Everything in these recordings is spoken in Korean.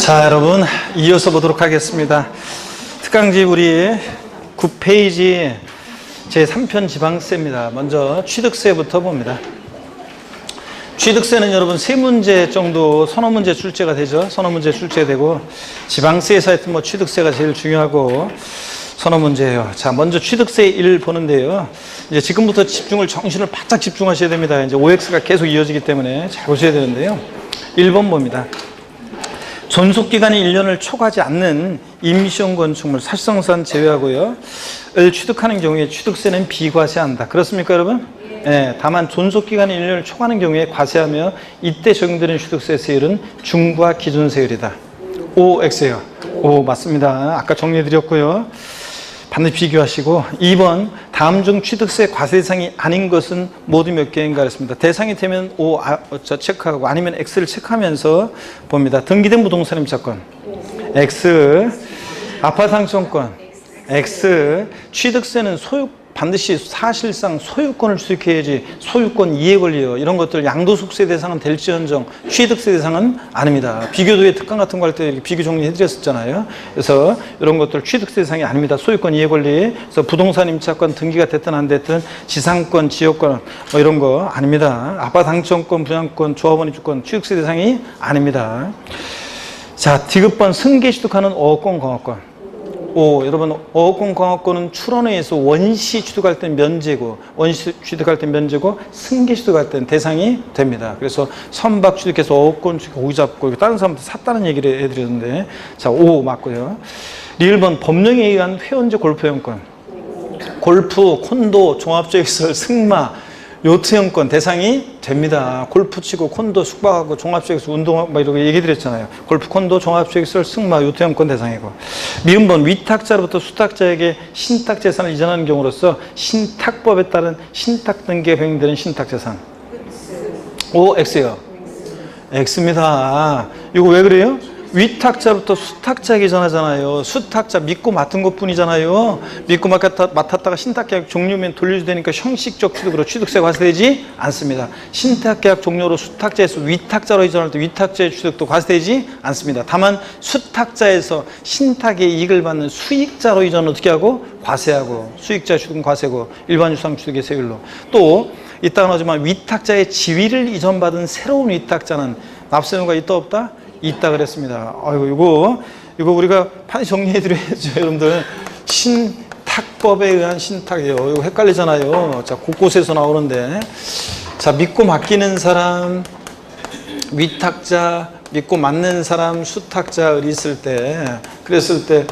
자, 여러분 이어서 보도록 하겠습니다. 특강집 우리 9페이지 제3편 지방세입니다. 먼저 취득세부터 봅니다. 취득세는 여러분 세 문제 정도 선어문제 출제가 되죠. 선어문제 출제되고 지방세에서 하여튼 취득세가 제일 중요하고 선어문제예요. 자, 먼저 취득세 1 보는데요. 이제 지금부터 정신을 바짝 집중하셔야 됩니다. 이제 OX가 계속 이어지기 때문에 잘 보셔야 되는데요. 1번 봅니다. 존속기간이 1년을 초과하지 않는 임시용 건축물 사실상산 제외하고요. 을 취득하는 경우에 취득세는 비과세한다. 그렇습니까, 여러분? 네, 다만 존속기간이 1년을 초과하는 경우에 과세하며 이때 적용되는 취득세 세율은 중과 기준 세율이다. OX예요. 오, 맞습니다. 아까 정리해드렸고요. 반드시 비교하시고 2번 다음 중 취득세 과세 대상이 아닌 것은 모두 몇 개인가 그랬습니다. 대상이 되면 O 체크하고 아니면 X를 체크하면서 봅니다. 등기된 부동산 임차권 X, 아파트 상권권 X, 취득세는 반드시 사실상 소유권을 취득해야지 소유권 이해 권리요 이런 것들 양도소득세 대상은 될지언정 취득세 대상은 아닙니다. 비교도의 특강 같은 거 할 때 비교 정리해드렸었잖아요. 그래서 이런 것들 취득세 대상이 아닙니다. 소유권 이해 권리, 그래서 부동산 임차권 등기가 됐든 안 됐든 지상권, 지역권 이런 거 아닙니다. 아파트 당첨권, 분양권, 조합원 입주권 취득세 대상이 아닙니다. 자, 디귿번 승계 취득하는 어업권, 광업권. 여러분 어업권 광업권은 출원에 의해서 원시 취득할 땐 면제고 원시 취득할 땐 면제고 승계 취득할 땐 대상이 됩니다. 그래서 선박 취득해서 어업권 고기 잡고 다른 사람한테 샀다는 얘기를 해드렸는데 자, 5 맞고요. 리을번 법령에 의한 회원제 골프회원권 골프, 콘도, 종합주택시설, 승마 요트형권 대상이 됩니다. 골프 치고 콘도 숙박하고 종합주택시설 운동하고 이렇게 얘기 드렸잖아요. 골프, 콘도, 종합주택시설, 승마, 요트형권 대상이고 미음번 위탁자로부터 수탁자에게 신탁재산을 이전하는 경우로서 신탁법에 따른 신탁등기가 병행되는 신탁재산 O, X요. X입니다. 이거 왜 그래요? 위탁자부터 수탁자에게 전하잖아요. 수탁자 믿고 맡은 것 뿐이잖아요. 믿고 맡았다가 신탁계약 종료면 돌려야 되니까 형식적 취득으로 취득세 과세되지 않습니다. 신탁계약 종료로 수탁자에서 위탁자로 이전할 때 위탁자의 취득도 과세되지 않습니다. 다만 수탁자에서 신탁의 이익을 받는 수익자로 이전 어떻게 하고? 과세하고 수익자 취득은 과세고 일반 유상 취득의 세율로 또 이따가 나오지만 위탁자의 지위를 이전받은 새로운 위탁자는 납세 의무가 있다 없다? 있다 그랬습니다. 아이고 이거 우리가 판이 정리해 드려야죠, 여러분들. 신탁법에 의한 신탁이에요. 이거 헷갈리잖아요. 자, 곳곳에서 나오는데 자, 믿고 맡기는 사람 위탁자, 믿고 맡는 사람 수탁자를 있을 때 그랬을 때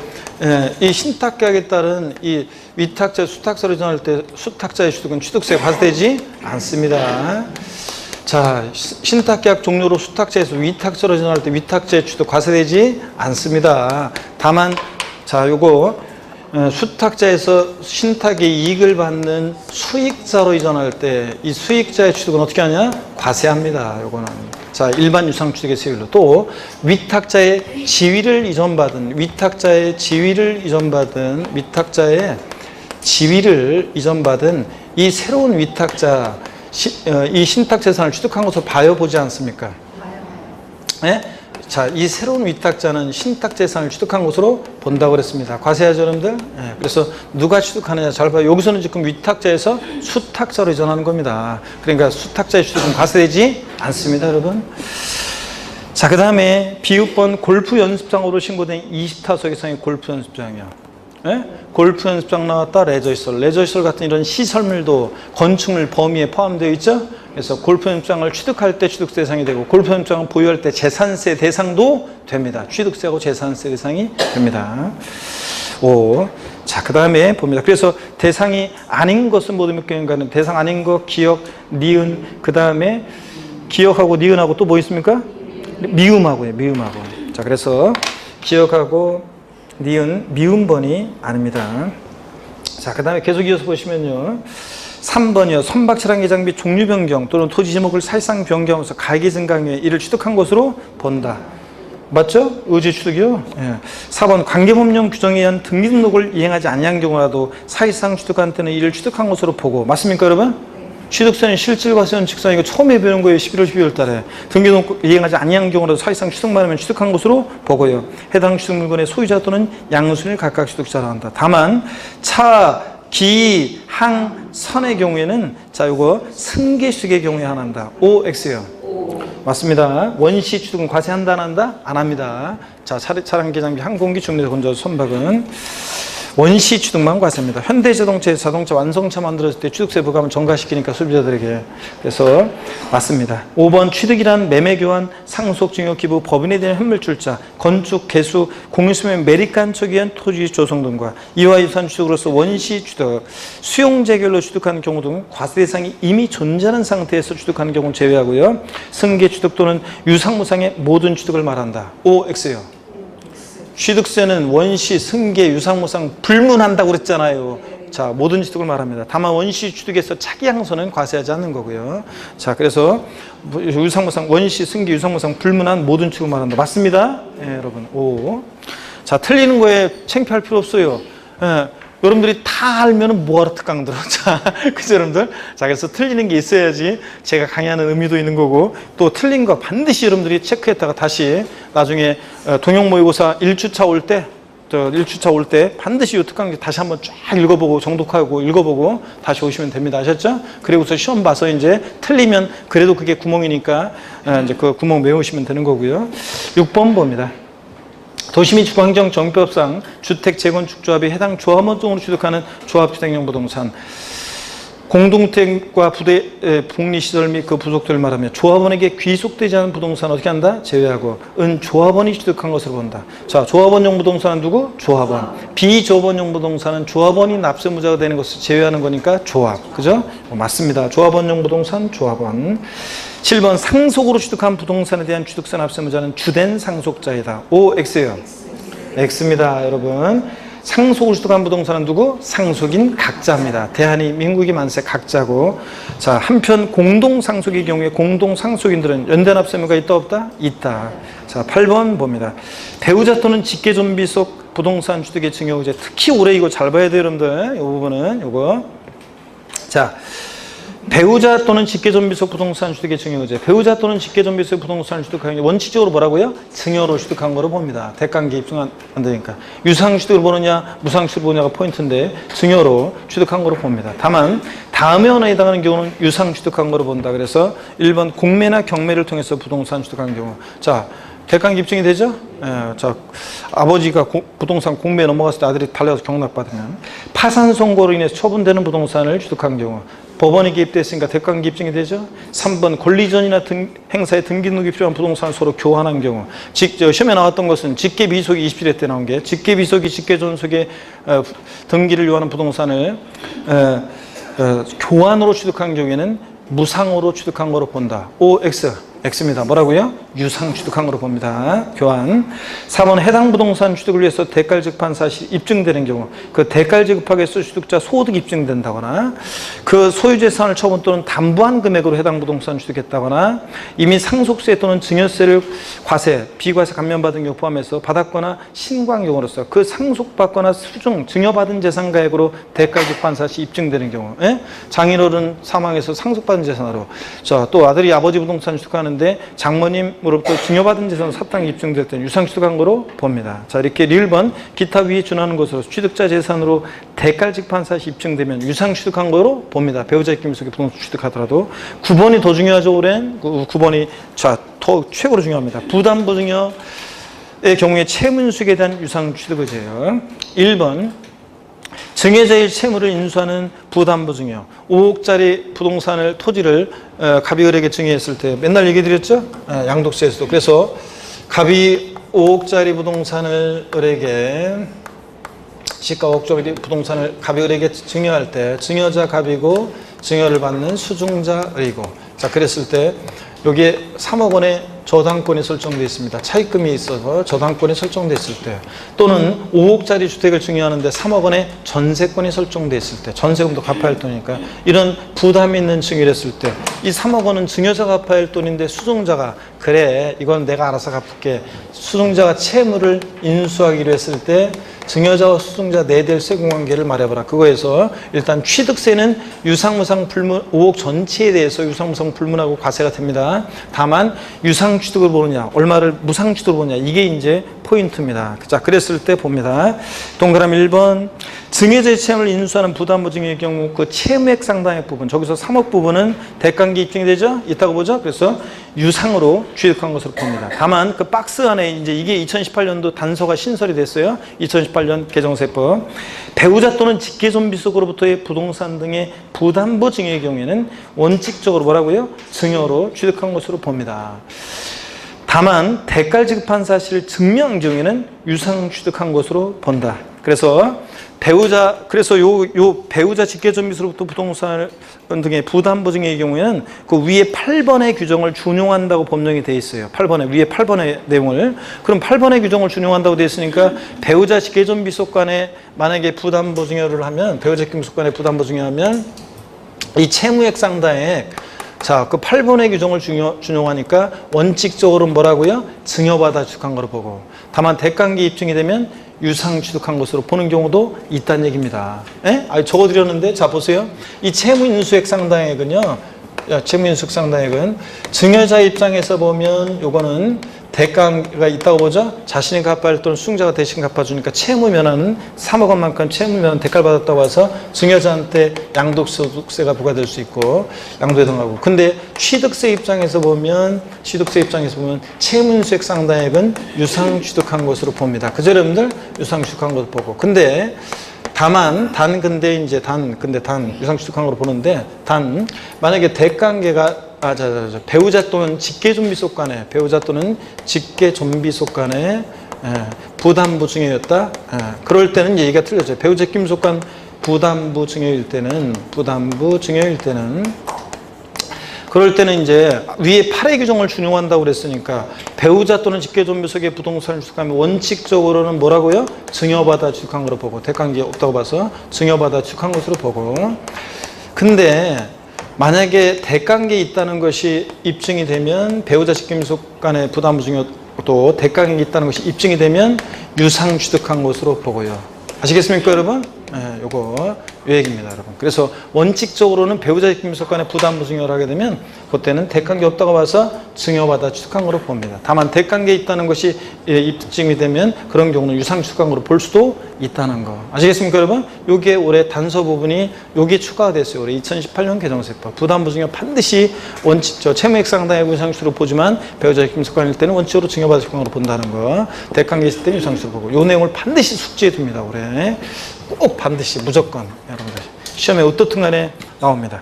이 신탁계약에 따른 이 위탁자 수탁자로 전할 때 수탁자의 취득은 취득세 과세되지 않습니다. 자, 신탁계약 종료로 수탁자에서 위탁자로 전할 때 위탁자의 취득 과세되지 않습니다. 다만 자, 요거 수탁자에서 신탁의 이익을 받는 수익자로 이전할 때 이 수익자의 취득은 어떻게 하냐? 과세합니다. 요거는 자, 일반 유상 취득의 세율로 또 위탁자의 지위를 이전받은 이 새로운 위탁자 이 신탁재산을 취득한 것으로 봐요, 보지 않습니까? 네? 자, 이 새로운 위탁자는 신탁재산을 취득한 것으로 본다고 그랬습니다. 과세하죠, 여러분들? 네, 그래서 누가 취득하느냐 잘 봐요. 여기서는 지금 위탁자에서 수탁자로 이전하는 겁니다. 그러니까 수탁자의 취득은 과세되지 않습니다, 여러분. 자, 그 다음에 비읍번 골프 연습장으로 신고된 20타석 이상의 골프 연습장이요. 네? 골프 연습장 나왔다, 레저시설 같은 이런 시설물도 건축물 범위에 포함되어 있죠. 그래서 골프 연습장을 취득할 때 취득세 대상이 되고 골프 연습장을 보유할 때 재산세 대상도 됩니다. 취득세하고 재산세 대상이 됩니다. 자, 그 다음에 봅니다. 그래서 대상이 아닌 것은 모두 몇 개인가는 대상 아닌 것, 기억, 니은, 그 다음에 기억하고 니은하고 또 뭐 있습니까? 미음하고요, 미음하고. 자, 그래서 기억하고 니은, 미음번이 아닙니다. 자, 그 다음에 계속 이어서 보시면요. 3번이요. 선박 차량의 장비 종류 변경 또는 토지 지목을 사실상 변경하면서 가액이 증가한 경우에 이를 취득한 것으로 본다. 맞죠? 의지 취득이요. 예. 4번 관계법령 규정에 의한 등기 등록을 이행하지 아니한 경우라도 사실상 취득한 때는 이를 취득한 것으로 보고. 맞습니까, 여러분? 취득세는 실질과세는 직선 이거 처음에 배우는 거예요. 11월, 12월 달에. 등기등록 이행하지 아니한 경우라도 사실상 취득만 하면 취득한 것으로 보고요. 해당 취득 물건의 소유자 또는 양순을 각각 취득자로 한다. 다만 차, 기, 항, 선의 경우에는 자 요거 승계수익의 경우에 한한다. OX요. 맞습니다. 원시 취득은 과세한다 안 한다? 안 합니다. 자 차량 기장비 항공기 중대 건조 선박은 원시 취득만 과세입니다. 현대자동차에서 자동차 완성차 만들었을 때 취득세 부과하면 전가시키니까 소비자들에게. 그래서 맞습니다. 5번 취득이란 매매 교환, 상속, 증여, 기부, 법인에 대한 현물 출자, 건축, 개수, 공유수면 매립간척에 의한 토지 조성 등과 이와 유사한 취득으로서 원시 취득, 수용 재결로 취득하는 경우 등 과세 대상이 이미 존재하는 상태에서 취득하는 경우는 제외하고요. 승계 취득 또는 유상무상의 모든 취득을 말한다. OX요. 취득세는 원시, 승계, 유상무상 불문한다고 그랬잖아요. 자, 모든 취득을 말합니다. 다만 원시 취득에서 차기 항소는 과세하지 않는 거고요. 자, 그래서 유상무상, 원시, 승계, 유상무상 불문한 모든 취득을 말한다. 맞습니다? 예, 여러분. 오. 자, 틀리는 거에 창피할 필요 없어요. 예. 여러분들이 다 알면은 뭐하러 특강 들어. 자, 그죠, 여러분들? 자, 그래서 틀리는 게 있어야지 제가 강의하는 의미도 있는 거고, 또 틀린 거 반드시 여러분들이 체크했다가 다시 나중에 동영 모의고사 1주차 올 때, 1주차 올 때 반드시 이 특강 다시 한번 쫙 읽어보고, 정독하고 읽어보고 다시 오시면 됩니다. 아셨죠? 그리고서 시험 봐서 이제 틀리면 그래도 그게 구멍이니까 이제 그 구멍 메우시면 되는 거고요. 6번 봅니다. 도시및 주거환경 정비법상 주택 재건축 조합이 해당 조합원 등으로 취득하는 조합주택용 부동산, 공동주택과 부대 복리시설 및 그 부속들을 말하며 조합원에게 귀속되지 않은 부동산 어떻게 한다? 제외하고 은 조합원이 취득한 것으로 본다. 자, 조합원용 부동산은 누구? 조합원. 비조합원용 부동산은 조합원이 납세무자가 되는 것을 제외하는 거니까 조합. 그죠? 맞습니다. 조합원용 부동산, 조합원. 7번 상속으로 취득한 부동산에 대한 취득세 납세무자는 주된 상속자이다. OX예요. X입니다, 여러분. 상속을 취득한 부동산은 누구? 상속인 각자입니다. 대한민국이 만세 각자고. 자, 한편 공동상속의 경우에 공동상속인들은 연대납세무가 있다 없다? 있다. 자, 8번 봅니다. 배우자 또는 직계존비 속 부동산 취득의 증여의제. 특히 올해 이거 잘 봐야 돼요, 여러분들. 이 부분은 요거. 자, 배우자 또는 직계존비 속 부동산 취득의 증여의제. 배우자 또는 직계존비 속 부동산을 취득하는 게 원칙적으로 뭐라고요? 증여로 취득한 거로 봅니다. 대가관계 입증 안 되니까. 유상취득을 보느냐 무상취득을 보느냐가 포인트인데 증여로 취득한 거로 봅니다. 다만 다음에 하나에 해당하는 경우는 유상취득한 거로 본다. 그래서 1번 공매나 경매를 통해서 부동산 취득한 경우. 자, 대가관계 입증이 되죠? 예, 자, 아버지가 부동산 공매에 넘어갔을 때 아들이 달려서 경락받으면 파산 선고로 인해서 처분되는 부동산을 취득한 경우 법원에 기입됐으니까 대가관계 입증이 되죠. 3번 권리전이나 행사에 등기등록이 필요한 부동산을 서로 교환한 경우. 시험에 나왔던 것은 직계비속이 27회 때 나온 게 직계비속이 직계존속의 등기를 요하는 부동산을 교환으로 취득한 경우에는 무상으로 취득한 거로 본다. OX. X입니다. 뭐라고요? 유상 취득한 거로 봅니다. 교환. 4번 해당 부동산 취득을 위해서 대가를 지급한 사실이 입증되는 경우 그 대가를 지급하기 위해서 취득자 소득이 입증된다거나 그 소유재산을 처분 또는 담보한 금액으로 해당 부동산 취득했다거나 이미 상속세 또는 증여세를 과세, 비과세 감면받은 경우 포함해서 받았거나 신고한 경우로서 그 상속받거나 수증, 증여받은 재산가액으로 대가를 지급한 사실이 입증되는 경우 장인어른 사망해서 상속받은 재산으로 자, 또 아들이 아버지 부동산 취득하는 데 장모님으로부터 증여받은 재산 사탕이 입증될 때는 유상 취득한 거로 봅니다. 자, 이렇게 1번 기타 위에 준하는 것으로 취득자 재산으로 대가를 지급한 사실이 입증되면 유상 취득한 거로 봅니다. 배우자 입김 속에 부동산 취득하더라도 9번이 더 중요하죠. 올해는 9번이 자, 더 최고로 중요합니다. 부담부 증여의 경우에 채무인수익에 대한 유상 취득 의제예요. 1번 증여자의 채무를 인수하는 부담부 증여. 5억짜리 부동산을 토지를 갑이 을에게 증여했을 때 맨날 얘기 드렸죠? 양독세에서도. 그래서 갑이 5억짜리 부동산을 을에게 시가 5억짜리 부동산을 갑이 을에게 증여할 때 증여자 갑이고 증여를 받는 수증자 을이고 자 그랬을 때 여기에 3억 원의 저당권이 설정되어 있습니다. 차입금이 있어서 저당권이 설정되어 있을 때 또는 5억짜리 주택을 증여하는데 3억 원의 전세권이 설정되어 있을 때 전세금도 갚아야 할 돈이니까 이런 부담이 있는 증여를 했을 때 이 3억 원은 증여자가 갚아야 할 돈인데 수증자가 그래 이건 내가 알아서 갚을게 수증자가 채무를 인수하기로 했을 때 증여자와 수증자 내될 세금관계를 말해봐라. 그거에서 일단 취득세는 유상무상 불문 5억 전체에 대해서 유상무상 불문하고 과세가 됩니다. 다만 유상취득을 보느냐 얼마를 무상취득을 보느냐 이게 이제 포인트입니다. 자, 그랬을 때 봅니다. 동그라미 1번 증여자의 채무를 인수하는 부담부 증여의 경우 그 채무액 상당액 부분 저기서 3억 부분은 대가관계 입증이 되죠? 있다고 보죠? 그래서 유상으로 취득한 것으로 봅니다. 다만 그 박스 안에 이제 이게 2018년도 단서가 신설이 됐어요. 2018년 개정세법. 배우자 또는 직계존비속으로부터의 부동산 등의 부담부 증여의 경우에는 원칙적으로 뭐라고요? 증여로 취득한 것으로 봅니다. 다만 대가를 지급한 사실을 증명한 경우에는 유상 취득한 것으로 본다. 그래서 요 배우자 직계존비속으로부터 부동산 등의 부담부 증여의 경우에는 그 위에 8번의 규정을 준용한다고 법령이 되어 있어요. 8번에 위에 8번의 내용을. 그럼 8번의 규정을 준용한다고 되어 있으니까 배우자 직계존비속 간에 만약에 부담부 증여를 하면 배우자 직계존비속 간에 부담부 증여하면 이 채무액 상당액 자, 그 8번의 규정을 준용하니까 원칙적으로 뭐라고요? 증여받아 취득한 거로 보고 다만 대가관계 입증이 되면 유상 취득한 것으로 보는 경우도 있다는 얘기입니다. 예? 적어드렸는데 자 보세요. 이 채무인수액 상당액은요. 채무인수액 상당액은 증여자 입장에서 보면 요거는 대가가 있다고 보죠. 자신이 갚아야 또는 수증자가 대신 갚아주니까 채무면허는 3억 원만큼 채무면허 대가를 받았다고 해서 증여자한테 양도소득세가 부과될 수 있고 양도에 등하고. 근데 취득세 입장에서 보면 채무인수액 상당액은 유상 취득한 것으로 봅니다. 그죠 여러분들? 유상 취득한 것으로 보고. 근데 다만 유상 취득한 것으로 보는데 만약에 대가관계가 배우자 또는 직계존비속 간에 부담부 증여였다. 그럴 때는 얘기가 틀려져요. 배우자 직계존비속 간 부담부 증여일 때는 그럴 때는 이제 위에 8의 규정을 준용한다고 그랬으니까 배우자 또는 직계존비속의 부동산을 취득하면 원칙적으로는 뭐라고요? 증여받아 취득한 것으로 보고 대가관계 없다고 봐서 증여받아 취득한 것으로 보고 근데 만약에 대가관계 있다는 것이 입증이 되면 배우자 직계존비속 간의 부담부 증여도 대가관계 있다는 것이 입증이 되면 유상 취득한 것으로 보고요. 아시겠습니까 여러분? 요거 요 얘기입니다 여러분. 그래서 원칙적으로는 배우자 직계존비속 간의 부담부 증여를 하게 되면 그때는 대가관계 없다고 봐서 증여받아 취득한 것으로 봅니다. 다만 대가관계 있다는 것이 입증이 되면 그런 경우는 유상 취득한 것으로 볼 수도 있다는 거. 아시겠습니까 여러분? 요게 올해 단서 부분이 요게 추가가 됐어요. 올해 2018년 개정세법. 부담부 증여 반드시 채무액 상당의 유상 취득으로 보지만 배우자 직계존비속 간일 때는 원칙적으로 증여받아 취득한 것으로 본다는 거. 대가관계 있을 때는 유상 취득을 보고 요 내용을 반드시 숙지해 둡니다 올해. 꼭 반드시 무조건 여러분들 시험에 어떻든 간에 나옵니다.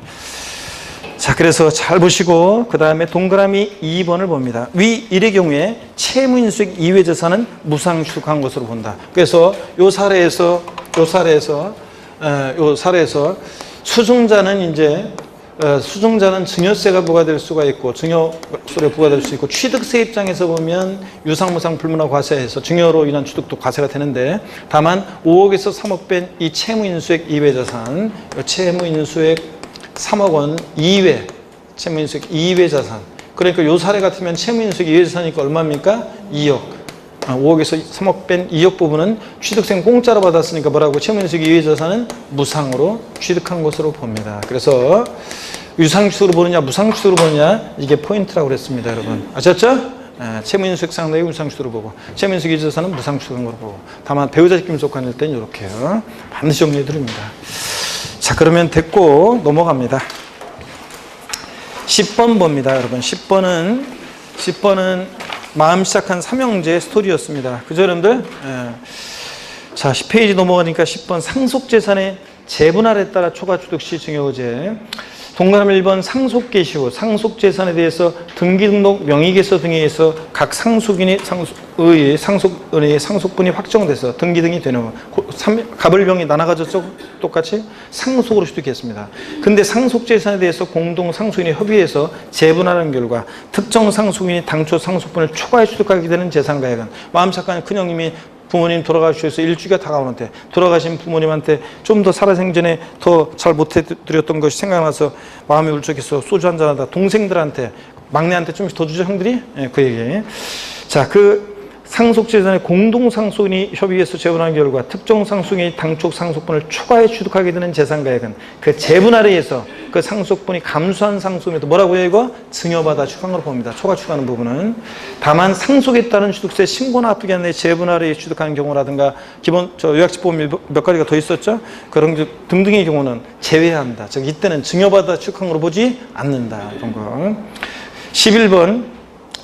자, 그래서 잘 보시고 그 다음에 동그라미 2번을 봅니다. 위 1의 경우에 채무인수액 이외 재산은 무상 취득한 것으로 본다. 그래서 요 사례에서 수증자는 증여세가 부과될 수가 있고 증여세가 부과될 수 있고 취득세 입장에서 보면 유상무상 불문하고 과세해서 증여로 인한 취득도 과세가 되는데 다만 5억에서 3억 뺀 이 채무인수액 이외 자산 채무인수액 3억 원 이외 채무인수액 이외 자산 그러니까 요 사례 같으면 채무인수액 이외 자산이니까 얼마입니까? 2억 5억에서 3억 뺀 2억 부분은 취득세는 공짜로 받았으니까 뭐라고 채무인수액 이외 자산은 무상으로 취득한 것으로 봅니다. 그래서 유상취득으로 보느냐 무상취득으로 보느냐 이게 포인트라고 그랬습니다 여러분. 아셨죠? 채무인수액 상당히 유상취득으로 보고 채무인수액 이외 자산은 무상취득한 것으로 보고 다만 배우자 직계존비속 간일 때는 이렇게요. 반드시 정리해 드립니다. 자, 그러면 됐고 넘어갑니다. 10번 봅니다 여러분. 10번은 마음 시작한 삼형제 스토리였습니다. 그죠 여러분들? 자, 10페이지 넘어가니까 10번 상속재산의 재분할에 따라 초과취득 시 증여의제. 동그라미 1번 상속계시후 상속재산에 대해서 등기등록 명의계서 등에 의해서 각 상속인의 상속분이 확정돼서 등기 등이 되는 후 갑을병이 나눠가졌죠. 똑같이 상속으로 취득했습니다. 근데 상속재산에 대해서 공동 상속인이 협의해서 재분할한 결과 특정 상속인이 당초 상속분을 초과해 취득하게 되는 재산가액은 마음 착한 큰형님이 부모님 돌아가셔서 일주기가 다가오는데 돌아가신 부모님한테 좀 더 살아생전에 더 잘 못해드렸던 것이 생각나서 마음이 울적해서 소주 한잔하다 동생들한테 막내한테 좀 더 주죠 형들이? 그 얘기. 자, 그 상속재산의 공동상속인이 협의해서 재분한 결과 특정 상속인이 당초 상속분을 초과해 취득하게 되는 재산가액은 그 재분 아래에서 그 상속분이 감소한 상속에도 뭐라고 해요? 이거 증여받아 취득한 걸로 봅니다. 초과 취득하는 부분은. 다만 상속에 따른 취득세 신고나 납득이 안 돼 재분 아래에 취득하는 경우라든가 기본 요약집 보면 몇 가지가 더 있었죠? 그런 등등의 경우는 제외한다. 즉 이때는 증여받아 취득한 걸로 보지 않는다. 이런 거. 11번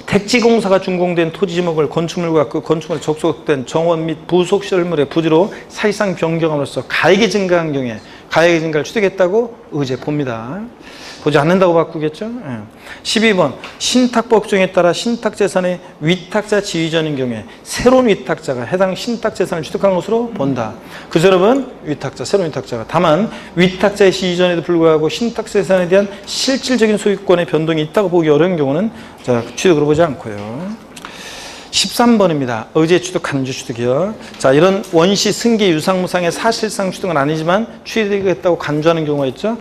택지공사가 준공된 토지지목을 건축물과 그 건축물에 접속된 정원 및 부속시설물의 부지로 사실상 변경함으로써 가액이 증가한 경우에 가액의 증가를 취득했다고 의제 봅니다. 보지 않는다고 바꾸겠죠? 12번 신탁법정에 따라 신탁재산의 위탁자 지위전인 경우에 새로운 위탁자가 해당 신탁재산을 취득한 것으로 본다. 그래서 여러분 위탁자, 새로운 위탁자가 다만 위탁자의 지위전에도 불구하고 신탁재산에 대한 실질적인 소유권의 변동이 있다고 보기 어려운 경우는 자, 취득으로 보지 않고요. 13번입니다. 의제 취득, 간주 취득이요. 자, 이런 원시, 승계, 유상무상의 사실상 취득은 아니지만 취득했다고 간주하는 경우가 있죠.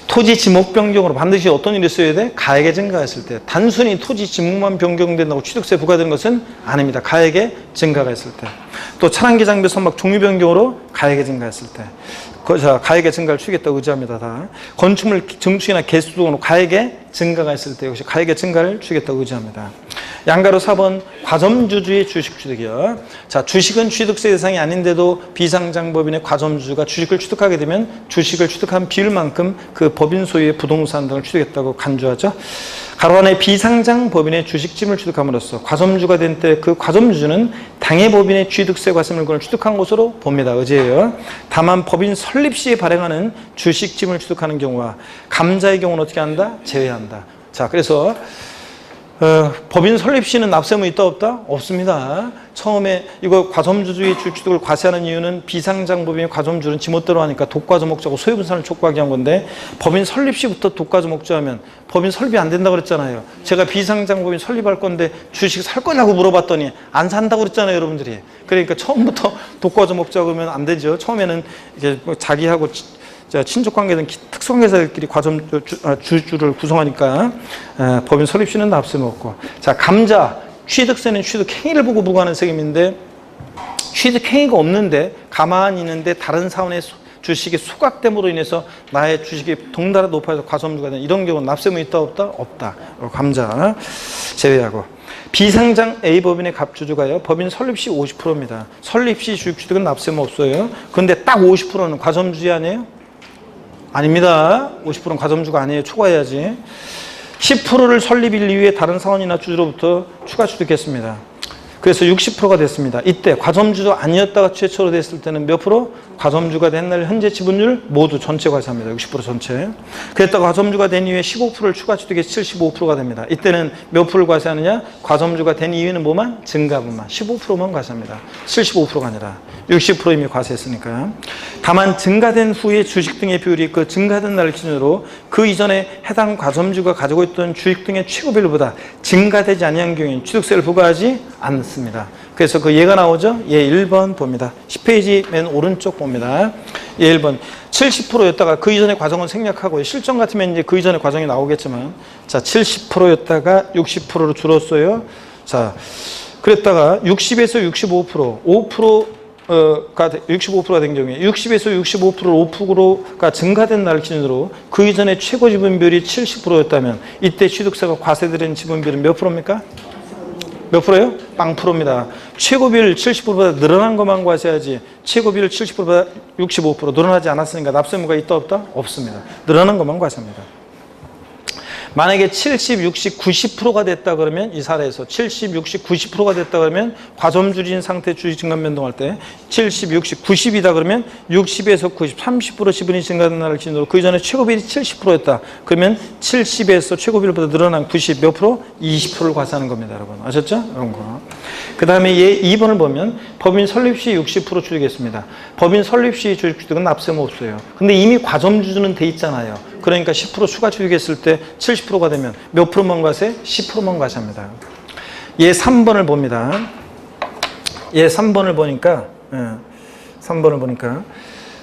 토지 지목 변경으로 반드시 어떤 일이 있어야 돼? 가액의 증가했을 때. 단순히 토지 지목만 변경된다고 취득세 부과되는 것은 아닙니다. 가액의 증가가 있을 때. 또 차량기 장비 선박 종류 변경으로 가액의 증가했을 때. 자, 가액의 증가를 취득했다고 의지합니다. 다. 건축물 증축이나 개수 등으로 가액의 증가가 있을 때 역시 가액의 증가를 취득했다고 의지합니다. 양가로 4번 과점주주의 주식 취득이요. 자, 주식은 취득세 대상이 아닌데도 비상장법인의 과점주주가 주식을 취득하게 되면 주식을 취득한 비율만큼 그 법인 소유의 부동산 등을 취득했다고 간주하죠. 가로 안에 비상장 법인의 주식짐을 취득함으로써 과점주가 된 때 그 과점주주는 당해 법인의 취득세 과세물권을 취득한 것으로 봅니다. 의제예요. 다만 법인 설립 시에 발행하는 주식짐을 취득하는 경우와 감자의 경우는 어떻게 한다? 제외한다. 자, 그래서 법인 설립 시는 납세무 있다 없다? 없습니다. 처음에 이거 과점주주의 주취득을 과세하는 이유는 비상장법인의 과점주는 지멋대로 하니까 독과점목자고 소유분산을 촉구하게 한 건데 법인 설립 시부터 독과점목자하면 법인 설립이 안 된다고 그랬잖아요. 제가 비상장법인 설립할 건데 주식 살 거냐고 물어봤더니 안 산다고 그랬잖아요, 여러분들이. 그러니까 처음부터 독과점목자 그러면 안 되죠. 처음에는 이게 자기하고 친족관계든 특수관계자들끼리 주주를 구성하니까 법인 설립시는 납세무 없고. 자, 감자 취득세는 취득행위를 보고 부과하는 세금인데 취득행위가 없는데 가만히 있는데 다른 사원의 주식이 소각됨으로 인해서 나의 주식이 동달아 높아져서 과점주가 되는 이런 경우는 납세무 있다 없다? 없다. 감자 제외하고. 비상장 A법인의 갑주주가요. 법인 설립시 50%입니다. 설립시 주식취득은 납세무 없어요. 그런데 딱 50%는 과점주의 아니에요? 아닙니다. 50%는 과점주가 아니에요. 초과해야지. 10%를 설립일 이후에 다른 사원이나 주주로부터 추가 취득했습니다. 그래서 60%가 됐습니다. 이때 과점주가 아니었다가 최초로 됐을 때는 몇 프로? 과점주가 된 날 현재 지분율 모두 전체 과세합니다. 60% 전체. 그랬다가 과점주가 된 이후에 15%를 추가 취득해서 75%가 됩니다. 이때는 몇 프로를 과세하느냐? 과점주가 된 이유는 뭐만? 증가분만. 15%만 과세합니다. 75%가 아니라 60% 이미 과세했으니까. 다만 증가된 후에 주식 등의 비율이 그 증가된 날 기준으로 그 이전에 해당 과점주가 가지고 있던 주식 등의 최고 비율보다 증가되지 아니한 경우에는 취득세를 부과하지 않습니다. 그래서 그 예가 나오죠? 예 1번 봅니다. 10페이지 맨 오른쪽 봅니다. 예 1번 70%였다가 그 이전의 과정은 생략하고요. 실전 같으면 이제 그 이전의 과정이 나오겠지만 자 70%였다가 60%로 줄었어요. 자 그랬다가 60에서 65% 5%가 65%가 된 경우에 60에서 65%를 5%가 증가된 날 기준으로 그 이전에 최고 지분 비율이 70%였다면 이때 취득세가 과세되는 지분 비율은 몇 프로입니까? 몇 프로예요? 0%입니다. 최고 비율 70%보다 늘어난 것만 과세하지 최고 비율 70%보다 65% 늘어나지 않았으니까 납세무가 있다 없다? 없습니다. 늘어난 것만 과세합니다. 만약에 70, 60, 90%가 됐다 그러면 이 사례에서 70, 60, 90%가 됐다 그러면 과점주인 상태 주식 증감 변동할 때 70, 60, 90이다 그러면 60에서 90, 30% 지분이 증가된 날을 기준으로 그 이전에 최고비율이 70%였다. 그러면 70에서 최고비율보다 늘어난 90 몇 프로? 20%를 과세하는 겁니다, 여러분. 아셨죠? 이런 거. 그 다음에 얘 2번을 보면 법인 설립 시 60% 취득했습니다. 법인 설립 시 주식 취득은 납세무 없어요. 근데 이미 과점주주는 돼 있잖아요. 그러니까 10% 추가 취득했을 때 70%가 되면 몇 프로만 과세? 10%만 과세합니다. 얘 3번을 봅니다. 얘 3번을 보니까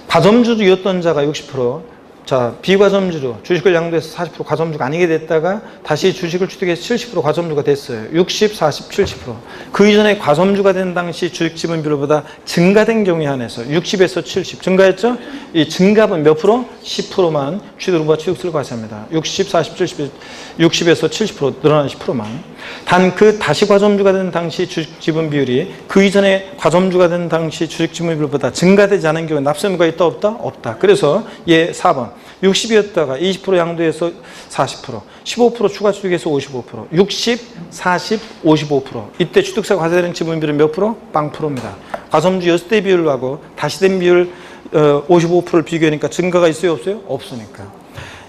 과점주주였던 자가 60%, 자, 비과점주로 주식을 양도해서 40% 과점주가 아니게 됐다가 다시 주식을 취득해서 70% 과점주가 됐어요. 60, 40, 70%. 그 이전에 과점주가 된 당시 주식 지분 비율보다 증가된 경우에 한해서 60에서 70 증가했죠? 이 증가분 몇 프로? 10%만 취득과 취득세를 과세합니다. 60, 40, 70, 60에서 70% 늘어나는 10%만. 단 그 다시 과점주가 된 당시 주식 지분 비율이 그 이전에 과점주가 된 당시 주식 지분 비율보다 증가되지 않은 경우에 납세의무가 있다 없다? 없다. 그래서 얘 4번 60이었다가 20% 양도해서 40%, 15% 추가 취득해서 55%, 60, 40, 55%. 이때 취득세 과세되는 지분 비율은 몇 프로? 0%입니다. 과점주 6대 비율하고 다시 된 비율 55%를 비교하니까 증가가 있어요 없어요? 없으니까.